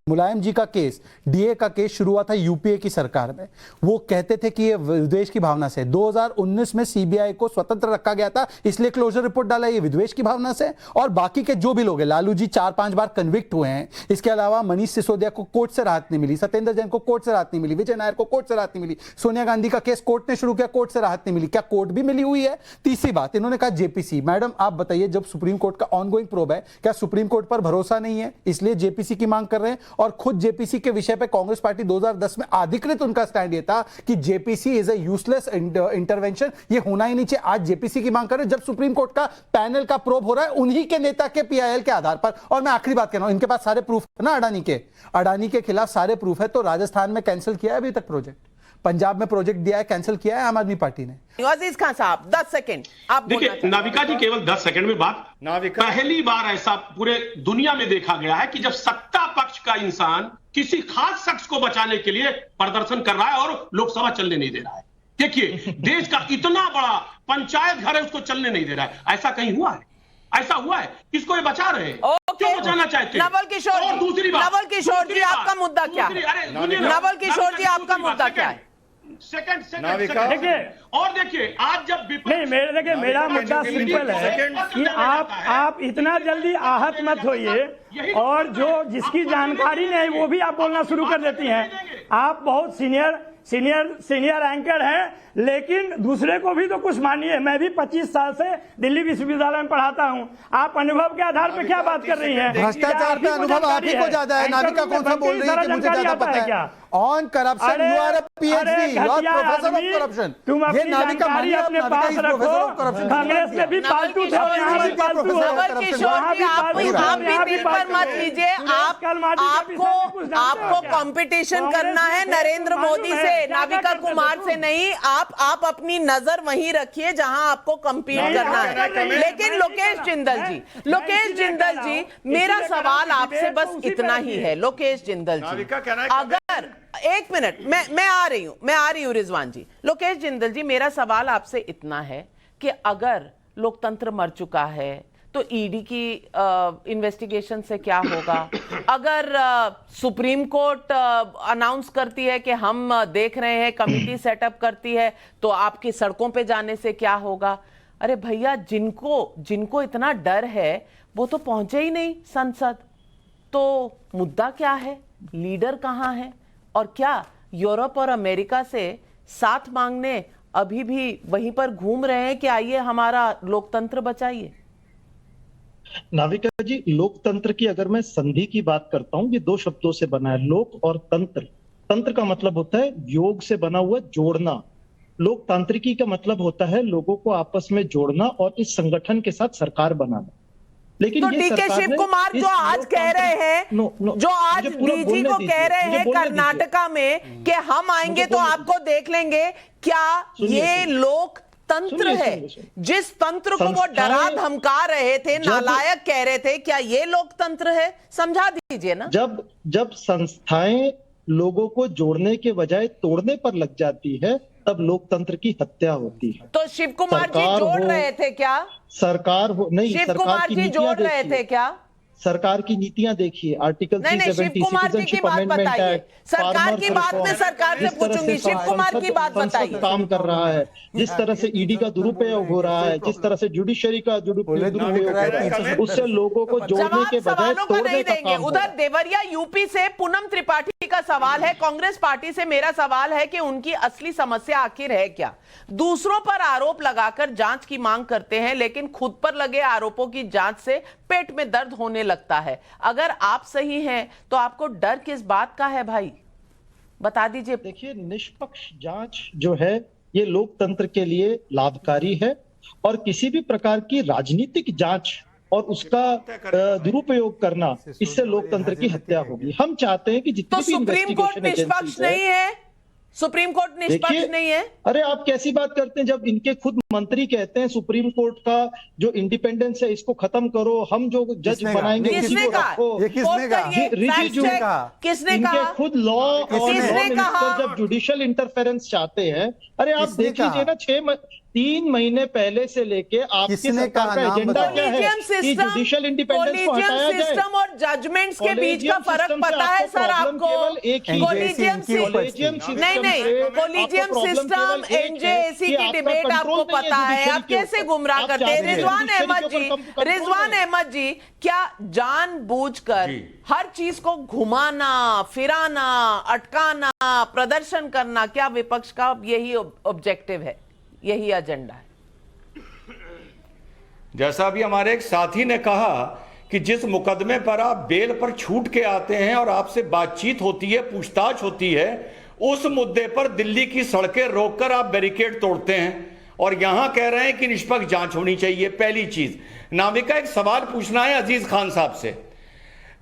मुलायम जी का केस, डीए का केस शुरू हुआ था यूपीए की सरकार में। वो कहते थे कि ये विद्वेष की भावना से, 2019 में सीबीआई को स्वतंत्र रखा गया था, इसलिए क्लोजर रिपोर्ट डाला, ये विद्वेष की भावना से। और बाकी के जो भी लोग हैं, लालू जी 4-5 बार कन्विक्ट हुए हैं। इसके अलावा मनीष सिसोदिया को कोर्ट से राहत नहीं मिली, सत्येंद्र जैन को कोर्ट से राहत नहीं मिली, विजय नायर को कोर्ट से राहत नहीं मिली, सोनिया गांधी का केस कोर्ट ने शुरू किया, कोर्ट से राहत नहीं मिली। क्या कोर्ट भी मिली हुई है? तीसरी बात, इन्होंने कहा जेपीसी। मैडम आप बताइए, जब सुप्रीम कोर्ट का ऑनगोइंग प्रोब है, क्या सुप्रीम कोर्ट पर भरोसा नहीं है इसलिए जेपीसी की मांग कर रहे हैं? और खुद जेपीसी के विषय पे कांग्रेस पार्टी 2010 में अधिकृत उनका स्टैंड ये था कि JPC is a useless intervention, ये होना ही नहीं चाहिए। आज जेपीसी की मांग कर रहे हैं जब सुप्रीम कोर्ट का पैनल का प्रोब हो रहा है उन्हीं के नेता के पीआईएल के आधार पर। और मैं आखिरी बात कह रहा हूं, इनके पास सारे प्रूफ है ना, अडानी के खिलाफ सारे प्रूफ है। तो राजस्थान में कैंसिल किया है अभी तक प्रोजेक्ट, पंजाब में प्रोजेक्ट दिया है, कैंसिल किया है आम आदमी पार्टी ने। अजीज खान साहब 10 सेकंड आप देखिए नाविका जी, केवल 10 सेकंड में बात। नाविका, पहली बार ऐसा पूरे दुनिया में देखा गया है कि जब सत्ता पक्ष का इंसान किसी खास शख्स को बचाने के लिए प्रदर्शन कर रहा है और लोकसभा चलने नहीं दे रहा है। देखिए देश का इतना बड़ा पंचायत घर है, उसको चलने नहीं दे रहा है। ऐसा कहीं हुआ है? ऐसा हुआ है? किसको ये बचा रहे हैं? क्यों बचाना चाहते हैं? नवल किशोर और दूसरी बात, नवल किशोर जी आपका मुद्दा क्या है? नवल किशोर जी आपका मुद्दा क्या है? सेकंड देखिए, और देखिए आज जब नहीं मेरा मुद्दा सिंपल है कि आप इतना जल्दी आहत मत होइए, और जो जिसकी जानकारी नहीं वो भी आप बोलना शुरू कर देती हैं। आप बहुत सीनियर एंकर हैं, लेकिन दूसरे को भी तो कुछ मानिए। मैं भी 25 साल से दिल्ली विश्वविद्यालय में पढ़ाता हूं। आप अनुभव के आधार पे क्या बात कर रही हैं? भ्रष्टाचार पे अनुभव आप ही को ज्यादा है। नाविका कौन सा बोल रही है कि मुझे ज्यादा पता है? On corruption you are a PhD, you are professor of corruption. तुम अपनी जानकारी अपने पास रखो। कांग्रेस में भी पालतू थे, यहाँ भी पालतू हो। नवल किशोर जी आप भी दिल पर मत लीजिए। आपको कंपटीशन करना है नरेंद्र मोदी से, नाविका कुमार से नहीं। आप अपनी नजर वहीं रखिए जहां आपको कंपीट करना है। लेकिन लोकेश जिंदल जी मेरा सवाल आपसे बस इतना ही है। लोकेश जिंदल जी, अगर एक मिनट, मैं आ रही हूं रिजवान जी। लोकेश जिंदल जी, मेरा सवाल आपसे इतना है कि अगर लोकतंत्र मर चुका है तो ईडी की इन्वेस्टिगेशन से क्या होगा? अगर सुप्रीम कोर्ट अनाउंस करती है कि हम देख रहे हैं, कमिटी सेटअप करती है, तो आपकी सड़कों पे जाने से क्या होगा? अरे भैया, जिनको इतना डर है वो तो पहुंचे ही नहीं संसद। तो मुद्दा क्या है? लीडर कहां है? और क्या यूरोप और अमेरिका से साथ मांगने अभी भी वहीं पर घूम रहे हैं कि आइए हमारा लोकतंत्र बचाइए? नाविका जी, लोकतंत्र की अगर मैं संधि की बात करता हूं, ये 2 शब्दों से बना है, लोक और तंत्र। तंत्र का मतलब होता है योग से बना हुआ जोड़ना। लोकतांत्रिकी का मतलब होता है लोगों को आपस में जोड़ना और इस संगठन के साथ सरकार बनाना। लेकिन तो डीके शिव कुमार जो आज कह रहे हैं, जो आज डीजी को कह रहे हैं कर्नाटका में कि हम आएंगे तो आपको देख लेंगे, क्या ये लोक तंत्र है? जिस तंत्र को वो डरा धमका रहे थे, नालायक कह रहे थे, क्या ये लोकतंत्र है? समझा दीजिए ना। जब संस्थाएं लोगों को जोड़ने के बजाय तोड़ने पर लग जाती है, तब लोकतंत्र की हत्या होती है। तो शिव कुमार जी जोड़ रहे थे क्या? सरकार हो नहीं, शिव कुमार जी जोड़ रहे थे क्या? सरकार की नीतियां देखिए, आर्टिकल 370 सिटीजनशिप अमेंडमेंट एक्ट, सरकार की बात में सरकार से पूछूंगी। शिव कुमार की बात बताइए। काम कर रहा है, जिस तरह से ईडी का दुरुपयोग हो रहा है, जिस तरह से जुडिशरी का दुरुपयोग हो रहा है, उससे लोगों को जोड़ने के बजाय तोड़ने का काम। उधर देवरिया यूपी से पूनम त्रिपाठी का सवाल है, कांग्रेस पार्टी से मेरा सवाल है कि उनकी असली समस्या आखिर है क्या? दूसरों पर आरोप लगाकर जांच की मांग करते हैं, लेकिन खुद पर लगे आरोपों की जांच से पेट में दर्द होने लगता है। अगर आप सही हैं तो आपको डर किस बात का है भाई? बता दीजिए। देखिए, निष्पक्ष जांच जो है ये लोकतंत्र के लिए लाभकारी है, और किसी भी प्रकार की राजनीतिक जांच और उसका दुरुपयोग करना, इससे लोकतंत्र की हत्या होगी। हम चाहते हैं कि जितनी भी सुप्रीम कोर्ट निष्पक्ष नहीं है? सुप्रीम कोर्ट निष्पक्ष नहीं है? अरे आप कैसी बात करते हैं, जब इनके खुद मंत्री कहते हैं सुप्रीम कोर्ट का जो इंडिपेंडेंस है इसको खत्म करो, हम जो जज किसने कहा? बनाएंगे ये उसी किसने को कहा? रखो। ये किसने कहा? ये रिजिजू fact check कहा? किसने इनके कहा? खुद लॉ और लॉ किसने मिनिस्टर कहा? जब जुडिशियल इंटरफेरेंस चाहते हैं, अरे आप किसने देख लीजिए कहा? ना 3 महीने पहले से लेके आपकी किसने सरकार कहा? का नाम एजेंडा बताओ। क्या है कि जुडिशियल इंडिपेंडेंस को हटाया जाए। सिस्टम और जजमेंट्स के बीच का Collegium फर्क system से पता है आपको सर problem आपको? केवल एक ही है। कोलिजियम इनकी ऊपर थी। नहीं कोलिजियम सिस्टम एनजेएसी की डिबेट आपको पता है, आप कैसे गुमराह करते हैं? रिजवान अहमद जी क्या जानबूझकर हर चीज को घुमाना फिराना अटकाना प्रदर्शन करना, क्या विपक्ष का यही ऑब्जेक्टिव है, यही एजेंडा है? जैसा अभी हमारे एक साथी ने कहा कि जिस मुकदमे पर आप बेल पर छूट के आते हैं और आपसे बातचीत होती है, पूछताछ होती है, उस मुद्दे पर दिल्ली की सड़कें रोककर आप बैरिकेड तोड़ते हैं और यहां कह रहे हैं कि निष्पक्ष जांच होनी चाहिए। पहली चीज, नाविका एक सवाल पूछना है अजीज खान साहब से।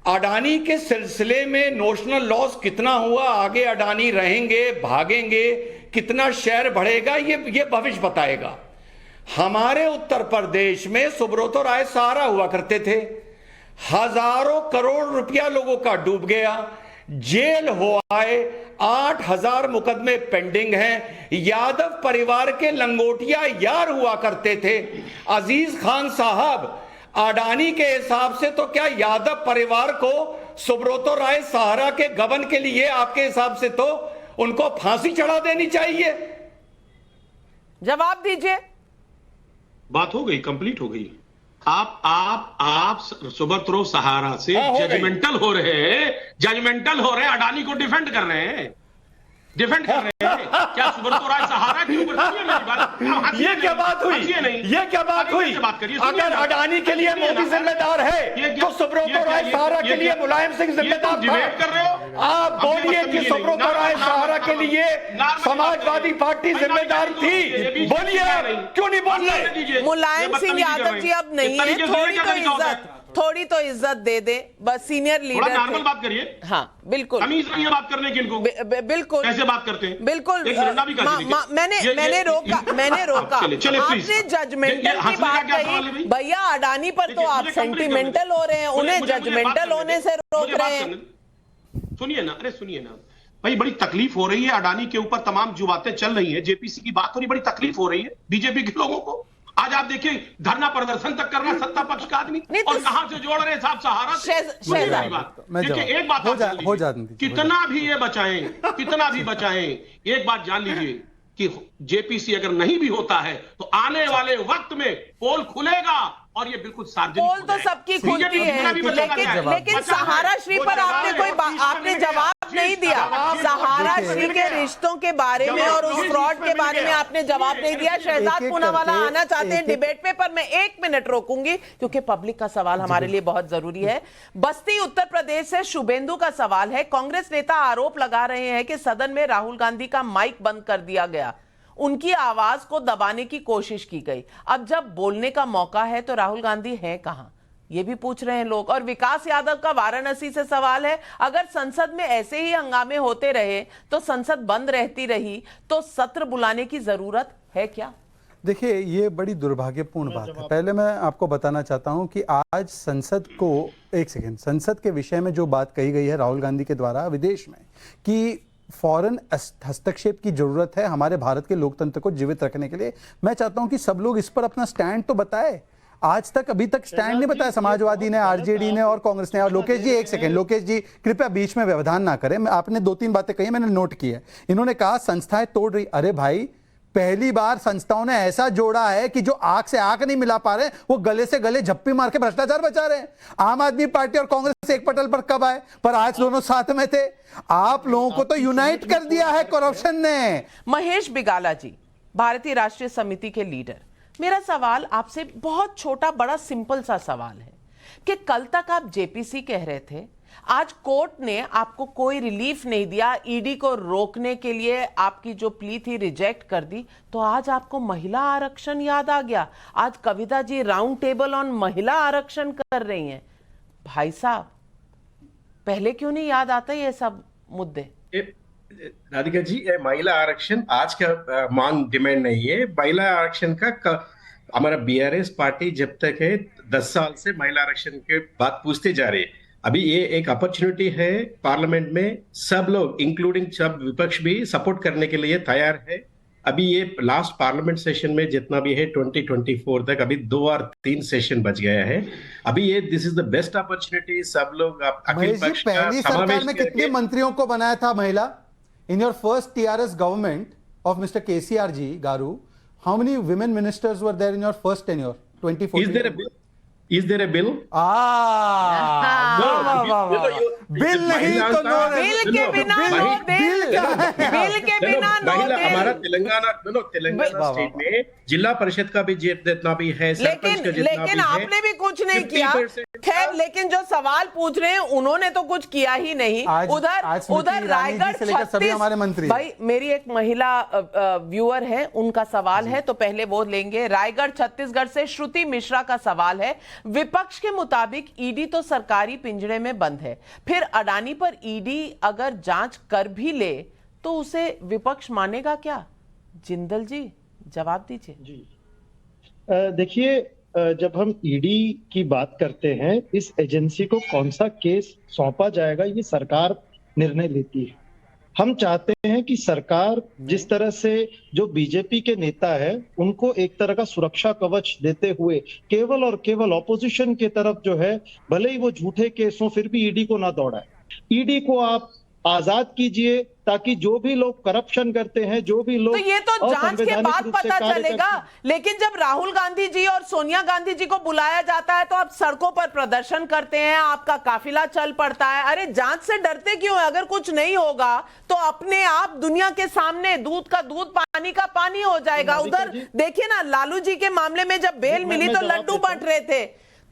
अडानी के सिलसिले में नोशनल लॉस कितना हुआ, आगे अडानी रहेंगे भागेंगे, कितना शेयर बढ़ेगा, ये भविष्य बताएगा। हमारे उत्तर प्रदेश में सुब्रतो राय सहारा हुआ करते थे, हजारों करोड़ रुपया लोगों का डूब गया, जेल हो आए, 8,000 मुकदमे पेंडिंग हैं। यादव परिवार के लंगोटिया यार हुआ करते थे। अजीज खान साहब, अडानी के हिसाब से तो क्या यादव परिवार को सुब्रतो राय सहारा के गबन के लिए आपके हिसाब से तो उनको फांसी चढ़ा देनी चाहिए? जवाब दीजिए। बात हो गई, कंप्लीट हो गई। आप सुब्रतो सहारा से जजमेंटल हो रहे हैं, अडानी को डिफेंड कर रहे हैं, क्या सुब्रतो राय सहारा के ऊपर? सुनिए मेरी बात। ये क्या बात हुई? ये क्या बात हुई? अगर अडानी के लिए मोदी जिम्मेदार है तो सुब्रतो राय सहारा के लिए मुलायम सिंह जिम्मेदार डिबेट कर रहे हो? आप बोलिए कि सुब्रतो राय सहारा के लिए समाजवादी पार्टी जिम्मेदार थी, बोलिए, क्यों नहीं बोल रहे? मुलायम सिंह यादव जी अब नहीं है, थोड़ी तो इज्जत दे दे, बस सीनियर लीडर नॉर्मल बात करिए। हाँ बिल्कुल, तमीज नहीं है बात करने की इनको। बिल्कुल कैसे बात करते हैं? बिल्कुल मैंने रोका आपने जजमेंटल की बात कही। भैया अडानी पर तो आप सेंटिमेंटल हो रहे हैं, उन्हें जजमेंटल होने से रोक रहे हैं। सुनिए ना भाई, बड़ी तकलीफ हो रही है अडानी के ऊपर, तमाम जो बातें चल रही है, जेपीसी की बात हो रही, बड़ी तकलीफ हो रही है बीजेपी के लोगों को। आज आप देखिए धरना प्रदर्शन तक करना सत्ता पक्ष का आदमी, और कहां से जोड़ रहे साहब सहारा से। देखिए एक बात हो जाती, कितना भी ये बचाएं, कितना भी बचाएं, एक बात जान लीजिए कि जेपीसी अगर नहीं भी होता है तो आने वाले वक्त में पोल खुलेगा और ये बिल्कुल सार्वजनिक पोल तो सबकी खुलती है, लेकिन सहारा श्री पर आपने जवाब नहीं दिया। सहारा श्री के रिश्तों के बारे में और उस फ्रॉड के बारे में आपने जवाब नहीं दिया। शहजाद पूनावाला आना चाहते हैं डिबेट में, पर मैं 1 मिनट रोकूंगी क्योंकि पब्लिक का सवाल हमारे लिए बहुत जरूरी है। बस्ती उत्तर प्रदेश से शुभेंदु का सवाल है। कांग्रेस नेता आरोप लगा रहे हैं कि सदन में राहुल गांधी का माइक बंद कर दिया गया, उनकी आवाज को दबाने की कोशिश की गई। अब जब बोलने का मौका है तो राहुल गांधी हैं कहां, ये भी पूछ रहे हैं लोग। और विकास यादव का वाराणसी से सवाल है, अगर संसद में ऐसे ही हंगामे होते रहे तो संसद बंद रहती रही तो सत्र बुलाने की जरूरत है क्या? देखिए, ये बड़ी दुर्भाग्यपूर्ण बात है। पहले मैं आपको बताना चाहता हूं कि आज संसद को, एक सेकेंड, संसद के विषय में जो बात कही गई है राहुल गांधी के द्वारा विदेश में कि फॉरेन हस्तक्षेप की जरूरत है हमारे भारत के लोकतंत्र को जीवित रखने के लिए, मैं चाहता हूं कि सब लोग इस पर अपना स्टैंड तो बताए। आज तक अभी तक स्टैंड नहीं बताया समाजवादी ने, आरजेडी ने और कांग्रेस ने। और लोकेश जी, एक सेकंड, लोकेश जी कृपया बीच में व्यवधान ना करें। आपने 2-3 बातें कही, मैंने नोट की है। इन्होंने कहा संस्थाएं तोड़ रही। अरे भाई, पहली बार संस्थाओं ने ऐसा जोड़ा है कि जो आंख से आंख नहीं मिला पा रहे, वो गले से गले झप्पी मार के भ्रष्टाचार बचा रहे हैं। आम आदमी पार्टी और कांग्रेस एक पटल पर कब आए, पर आज दोनों साथ में थे। आप लोगों को तो यूनाइट कर दिया है करप्शन ने। महेश बिगाला जी, भारतीय राष्ट्रीय समिति के लीडर, मेरा सवाल आपसे बहुत छोटा बड़ा सिंपल सा सवाल है कि कल तक आप जेपीसी कह रहे थे, आज कोर्ट ने आपको कोई रिलीफ नहीं दिया, ईडी को रोकने के लिए आपकी जो प्ली थी रिजेक्ट कर दी, तो आज आपको महिला आरक्षण याद आ गया। आज Kavita ji round table on महिला आरक्षण कर रही हैं। भाई साहब, पहले क्यों नहीं याद आता ये सब मुद्दे? राधिका जी, ये महिला आरक्षण आज का मांग डिमांड नहीं है। महिला आरक्षण का हमारा बीआरएस पार्टी जब तक है 10 साल से महिला आरक्षण के बात पूछते जा रहे हैं। अभी ये एक अपॉर्चुनिटी है, पार्लियामेंट में सब लोग इंक्लूडिंग सब विपक्ष भी सपोर्ट करने के लिए तैयार है। अभी ये लास्ट पार्लियामेंट सेशन में जितना भी है 2024 तक अभी 2 और 3 सेशन बच गया है। अभी ये this is the best opportunity, सब लोग अखिल पक्ष का पहली सरकार में कितने मंत्रियों को बनाया था महिला? In your first TRS government of mister KCR ji garu, how many women ministers were there in your first tenure? 2014. Is there a bill? Is there a bill? Bill नहीं तो नो। बिल के बिना नो बिल, बिल के बिना no bill. हमारा Telangana state में जिला परिषद का भी जितना भी है, सरपंच का जितना लेकिन भी है, आपने भी कुछ नहीं किया। खैर, लेकिन जो सवाल पूछ रहे हैं उन्होंने तो कुछ किया ही नहीं। उधर रायगढ़ 36 हमारे मंत्री। भाई, मेरी एक महिला व्यूअर है, उनका सवाल है तो पहले वो लेंगे। रायगढ़ छत्तीसगढ़ से श्रुति मिश्रा का सवाल है, विपक्ष के मुताबिक ईडी तो सरकारी पिंजरे में बंद है, फिर अडानी पर ईडी अगर जांच कर भी ले तो उसे विपक्ष मानेगा क्या? जिंदल जी जवाब दीजिए। जी देखिए, जब हम ईडी की बात करते हैं, इस एजेंसी को कौन सा केस सौंपा जाएगा ये सरकार निर्णय लेती है। हम चाहते हैं कि सरकार जिस तरह से जो बीजेपी के नेता है उनको एक तरह का सुरक्षा कवच देते हुए केवल और केवल ऑपोजिशन के तरफ जो है, भले ही वो झूठे केस हो फिर भी ईडी को ना दौड़ाए। ईडी को आप आजाद कीजिए ताकि जो भी लोग करप्शन करते हैं, जो भी लोग तो ये तो जांच के बाद पता चलेगा। लेकिन जब राहुल गांधी जी और सोनिया गांधी जी को बुलाया जाता है तो आप सड़कों पर प्रदर्शन करते हैं, आपका काफिला चल पड़ता है। अरे जांच से डरते क्यों है? अगर कुछ नहीं होगा तो अपने आप दुनिया के सामने दूध का दूध, पानी का पानी हो जाएगा। उधर देखिए ना, लालू जी के मामले में जब बेल मिली तो लड्डू बंट रहे थे।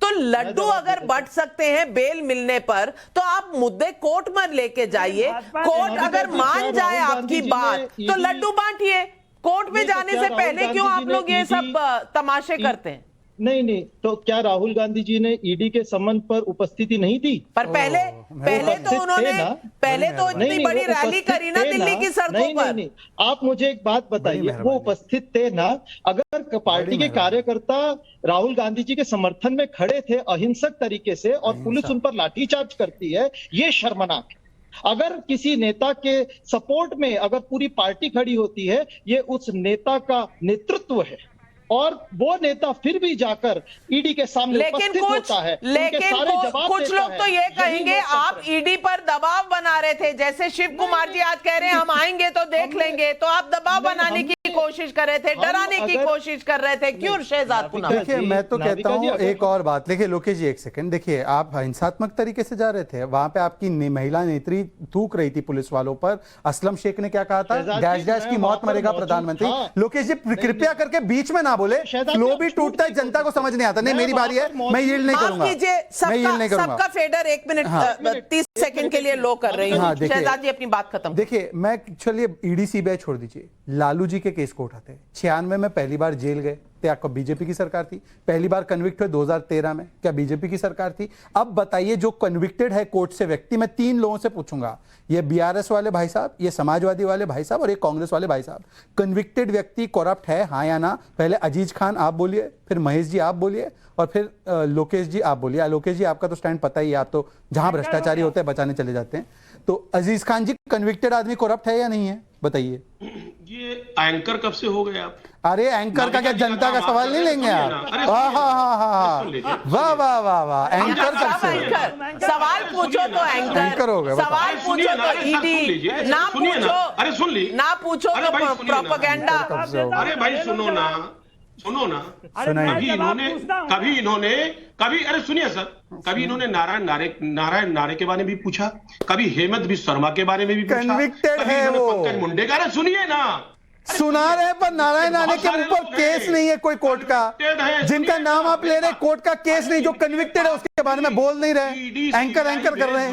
तो लड्डू अगर बंट सकते हैं बेल मिलने पर, तो आप मुद्दे कोर्ट में लेके जाइए। कोर्ट अगर मान जाए आपकी बात तो लड्डू बांटिए। कोर्ट में जाने से पहले क्यों आप लोग ये सब तमाशे करते हैं? नहीं, तो क्या राहुल गांधी जी ने ईडी के समन पर उपस्थिति नहीं दी? पर पहले तो उन्होंने इतनी बड़ी रैली करी ना दिल्ली की सड़कों पर। नहीं, आप मुझे एक बात बताइए, वो उपस्थित थे ना? अगर पार्टी के कार्यकर्ता राहुल गांधी जी के समर्थन में खड़े थे अहिंसक तरीके से और पुलिस उन पर लाठीचार्ज करती है, ये शर्मनाक है। अगर किसी नेता के सपोर्ट में अगर पूरी पार्टी खड़ी होती है, ये उस नेता का नेतृत्व है और वो नेता फिर भी जाकर ईडी के सामने उपस्थित होता है। कुछ लोग तो ये कहेंगे आप ईडी पर दबाव बना रहे थे, जैसे शिव कुमार जी आज कह रहे हैं हम आएंगे तो देख लेंगे, तो आप दबाव बनाने की कोशिश कर रहे थे, डराने की कोशिश कर रहे थे। क्यों शहजाद पुनः? देखिए, मैं तो कहता हूँ एक और बात। देखिए लोकेश जी, एक सेकंड देखिए, आप हिंसात्मक तरीके से जा रहे थे, वहां पे आपकी महिला नेत्री थूक रही थी पुलिस वालों पर। असलम शेख ने क्या कहा था? डैश डैश की मौत मरेगा प्रधानमंत्री। लोकेश जी कृपया करके बीच में ना बोले, फ्लो भी टूटता है, जनता को समझ नहीं आता। नहीं, मेरी बारी है, मैं यील्ड नहीं करूंगा। सबका फेडर 1 मिनट 30 सेकंड के लिए लो कर रही हूं। शहजाद जी अपनी बात खत्म। देखिए, मैं चलिए ईडी सीबीआई छोड़ दीजिए, लालू जी के केस को उठाते हैं। 96 में पहली बार जेल गए थे, आपको बीजेपी की सरकार थी। पहली बार कन्विक्ट हुए 2013 में, क्या बीजेपी की सरकार थी? अब बताइए, जो कन्विक्टेड है कोर्ट से व्यक्ति, मैं 3 लोगों से पूछूंगा, ये बीआरएस वाले भाई साहब, ये समाजवादी वाले भाई साहब और ये कांग्रेस वाले भाई साहब, कन्विक्टेड व्यक्ति करप्ट है, हाँ या ना? पहले अजीज खान आप बोलिए, फिर महेश जी आप बोलिए और फिर लोकेश जी आप बोलिए। लोकेश जी आपका तो स्टैंड पता ही है, आप तो जहां भ्रष्टाचारी होते हैं बचाने चले जाते हैं। तो अजीज खान जी, कन्विक्टेड आदमी करप्ट है या नहीं है, बताइए। ये एंकर कब से हो गए आप? अरे एंकर का क्या जनता का सवाल नहीं लेंगे आप? वाह वाह वाह वाह, एंकर कब से? सवाल पूछो तो एंकर हो गए, सवाल पूछो तो ईडी, ना पूछो, अरे सुन ली, ना पूछो तो प्रोपेगेंडा। अरे भाई सुनो ना, कभी अरे सुनिए सर, कभी इन्होंने नारायण नारे के बारे में भी पूछा, कभी हेमंत बिस्वा शर्मा के बारे में भी पूछा, कन्विक्टेड है वो, पंकज मुंडे का। अरे सुनिए ना, सुना रहे, पर नारायण आने के ऊपर केस नहीं है कोई कोर्ट का, जिनका नाम आप ले रहे कोर्ट का केस नहीं, जो कन्विक्टेड है उसके बारे में बोल नहीं रहे, एंकर कर रहे हैं।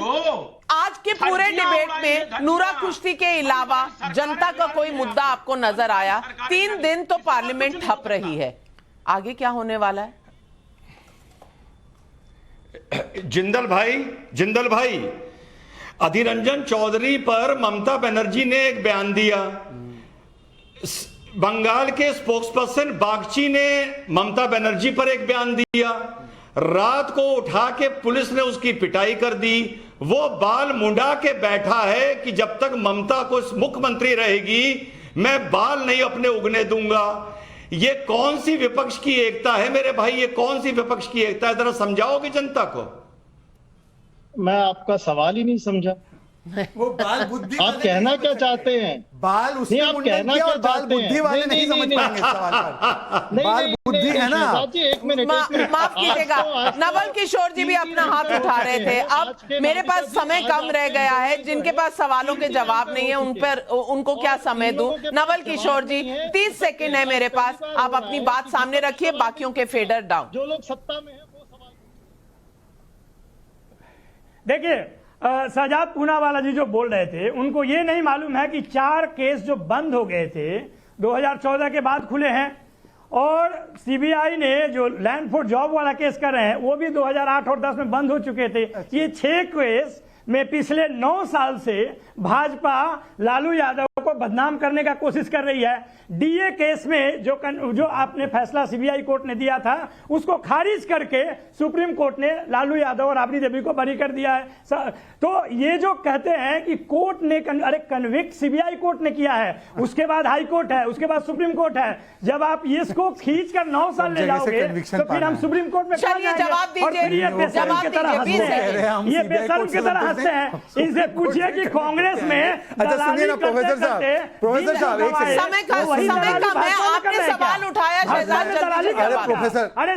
आज के पूरे डिबेट में नूरा कुश्ती के अलावा जनता का कोई मुद्दा आपको नजर आया? 3 दिन तो पार्लियामेंट ठप रही है, आगे क्या होने वाला है? जिंदल भाई, अधीर रंजन चौधरी पर ममता बनर्जी ने एक बयान दिया, बंगाल के स्पोक्सपर्सन बागची ने ममता बनर्जी पर एक बयान दिया, रात को उठा के पुलिस ने उसकी पिटाई कर दी। वो बाल मुंडा के बैठा है कि जब तक ममता को मुख्यमंत्री रहेगी मैं बाल नहीं अपने उगने दूंगा। ये कौन सी विपक्ष की एकता है मेरे भाई, ये कौन सी विपक्ष की एकता है, जरा समझाओगे जनता को। मैं आपका सवाल ही नहीं समझा। वो बाल बुद्धि आप कहना क्या चाहते हैं? बाल उसने आप मुंडन कहना किया क्या और बाल चाहते हैं? बुद्धि वाले नहीं समझ पाएंगे इस सवाल का। बाल बुद्धि है ना। एक मिनट माफ कीजिएगा, नवल किशोर जी भी अपना हाथ उठा रहे थे। अब मेरे पास समय कम रह गया है, जिनके पास सवालों के जवाब नहीं है उन पर उनको क्या समय दूं। नवल किशोर जी 30 सेकंड है मेरे पास, आप अपनी बात सामने रखिए, बाकियों के फेडर डाउन। जो लोग सत्ता में है वो सवाल। देखिए शहजाद पूनावाला जी जो बोल रहे थे, उनको ये नहीं मालूम है कि 4 केस जो बंद हो गए थे 2014 के बाद खुले हैं, और सीबीआई ने जो लैंड फॉर जॉब वाला केस कर रहे हैं वो भी 2008 और 10 में बंद हो चुके थे। ये 6 केस में पिछले 9 साल से भाजपा लालू यादव को बदनाम करने का कोशिश कर रही है। डीए केस में जो आपने फैसला सीबीआई कोर्ट ने दिया था उसको खारिज करके सुप्रीम कोर्ट ने लालू यादव और राबड़ी देवी को बरी कर दिया है। तो ये जो कहते हैं कि कोर्ट ने अरे कन्विक्ट सीबीआई कोर्ट ने किया है, उसके बाद हाई कोर्ट है, उसके बाद सुप्रीम कोर्ट है। जब आप इसको खींच कर 9 साल ले जाओगे तो फिर हम सुप्रीम कोर्ट में चलिए जवाब दीजिए, ये बेशर्म की तरह हंसते हैं, ये बेशर्म की तरह हंसते हैं। इनसे पूछिए कि कांग्रेस में सुनिए ना प्रोफेसर साहब एक समय कम है, आपने सवाल उठाया शहजाद जल्दी से जवाब।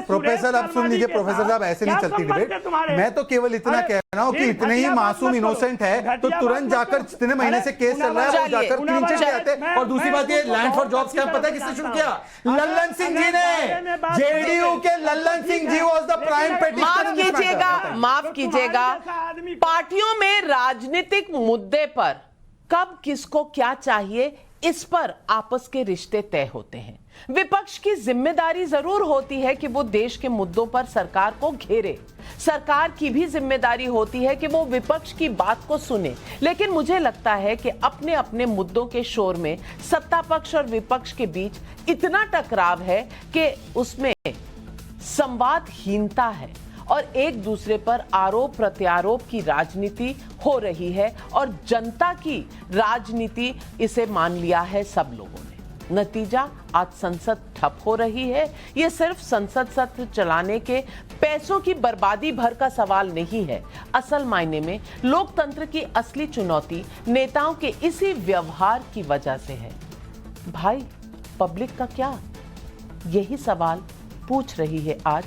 प्रोफेसर आप सुन लीजिए प्रोफेसर साहब, ऐसे नहीं चलती डिबेट। मैं तो केवल इतना कह रहा हूँ कि इतने ही मासूम इनोसेंट है तो तुरंत जाकर जितने महीने से केस चल रहा है वो जाकर क्लीन चिट ले आते हैं। और दूसरी बात ये लैंड फॉर जॉब्स कैंप पता है किसने शुरू किया? लल्लन सिंह जी ने। जेडीयू के Lallan Singh ji was the prime petitioner. माफ कीजिएगा, पार्टियों में राजनीतिक मुद्दे पर कब किसको क्या चाहिए इस पर आपस के रिश्ते तय होते हैं। विपक्ष की जिम्मेदारी जरूर होती है कि वो देश के मुद्दों पर सरकार को घेरे, सरकार की भी जिम्मेदारी होती है कि वो विपक्ष की बात को सुने। लेकिन मुझे लगता है कि अपने अपने मुद्दों के शोर में सत्ता पक्ष और विपक्ष के बीच इतना टकराव है कि उसमें संवादहीनता है और एक दूसरे पर आरोप प्रत्यारोप की राजनीति हो रही है और जनता की राजनीति इसे मान लिया है सब लोगों ने। नतीजा आज संसद ठप हो रही है। यह सिर्फ संसद सत्र चलाने के पैसों की बर्बादी भर का सवाल नहीं है। असल मायने में लोकतंत्र की असली चुनौती नेताओं के इसी व्यवहार की वजह से है। भाई पब्लिक का क्या? यही सवाल पूछ रही है आज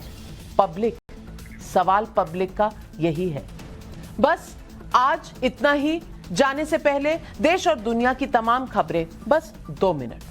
पब्लिक। सवाल पब्लिक का यही है। बस आज इतना ही। जाने से पहले देश और दुनिया की तमाम खबरें बस 2 मिनट।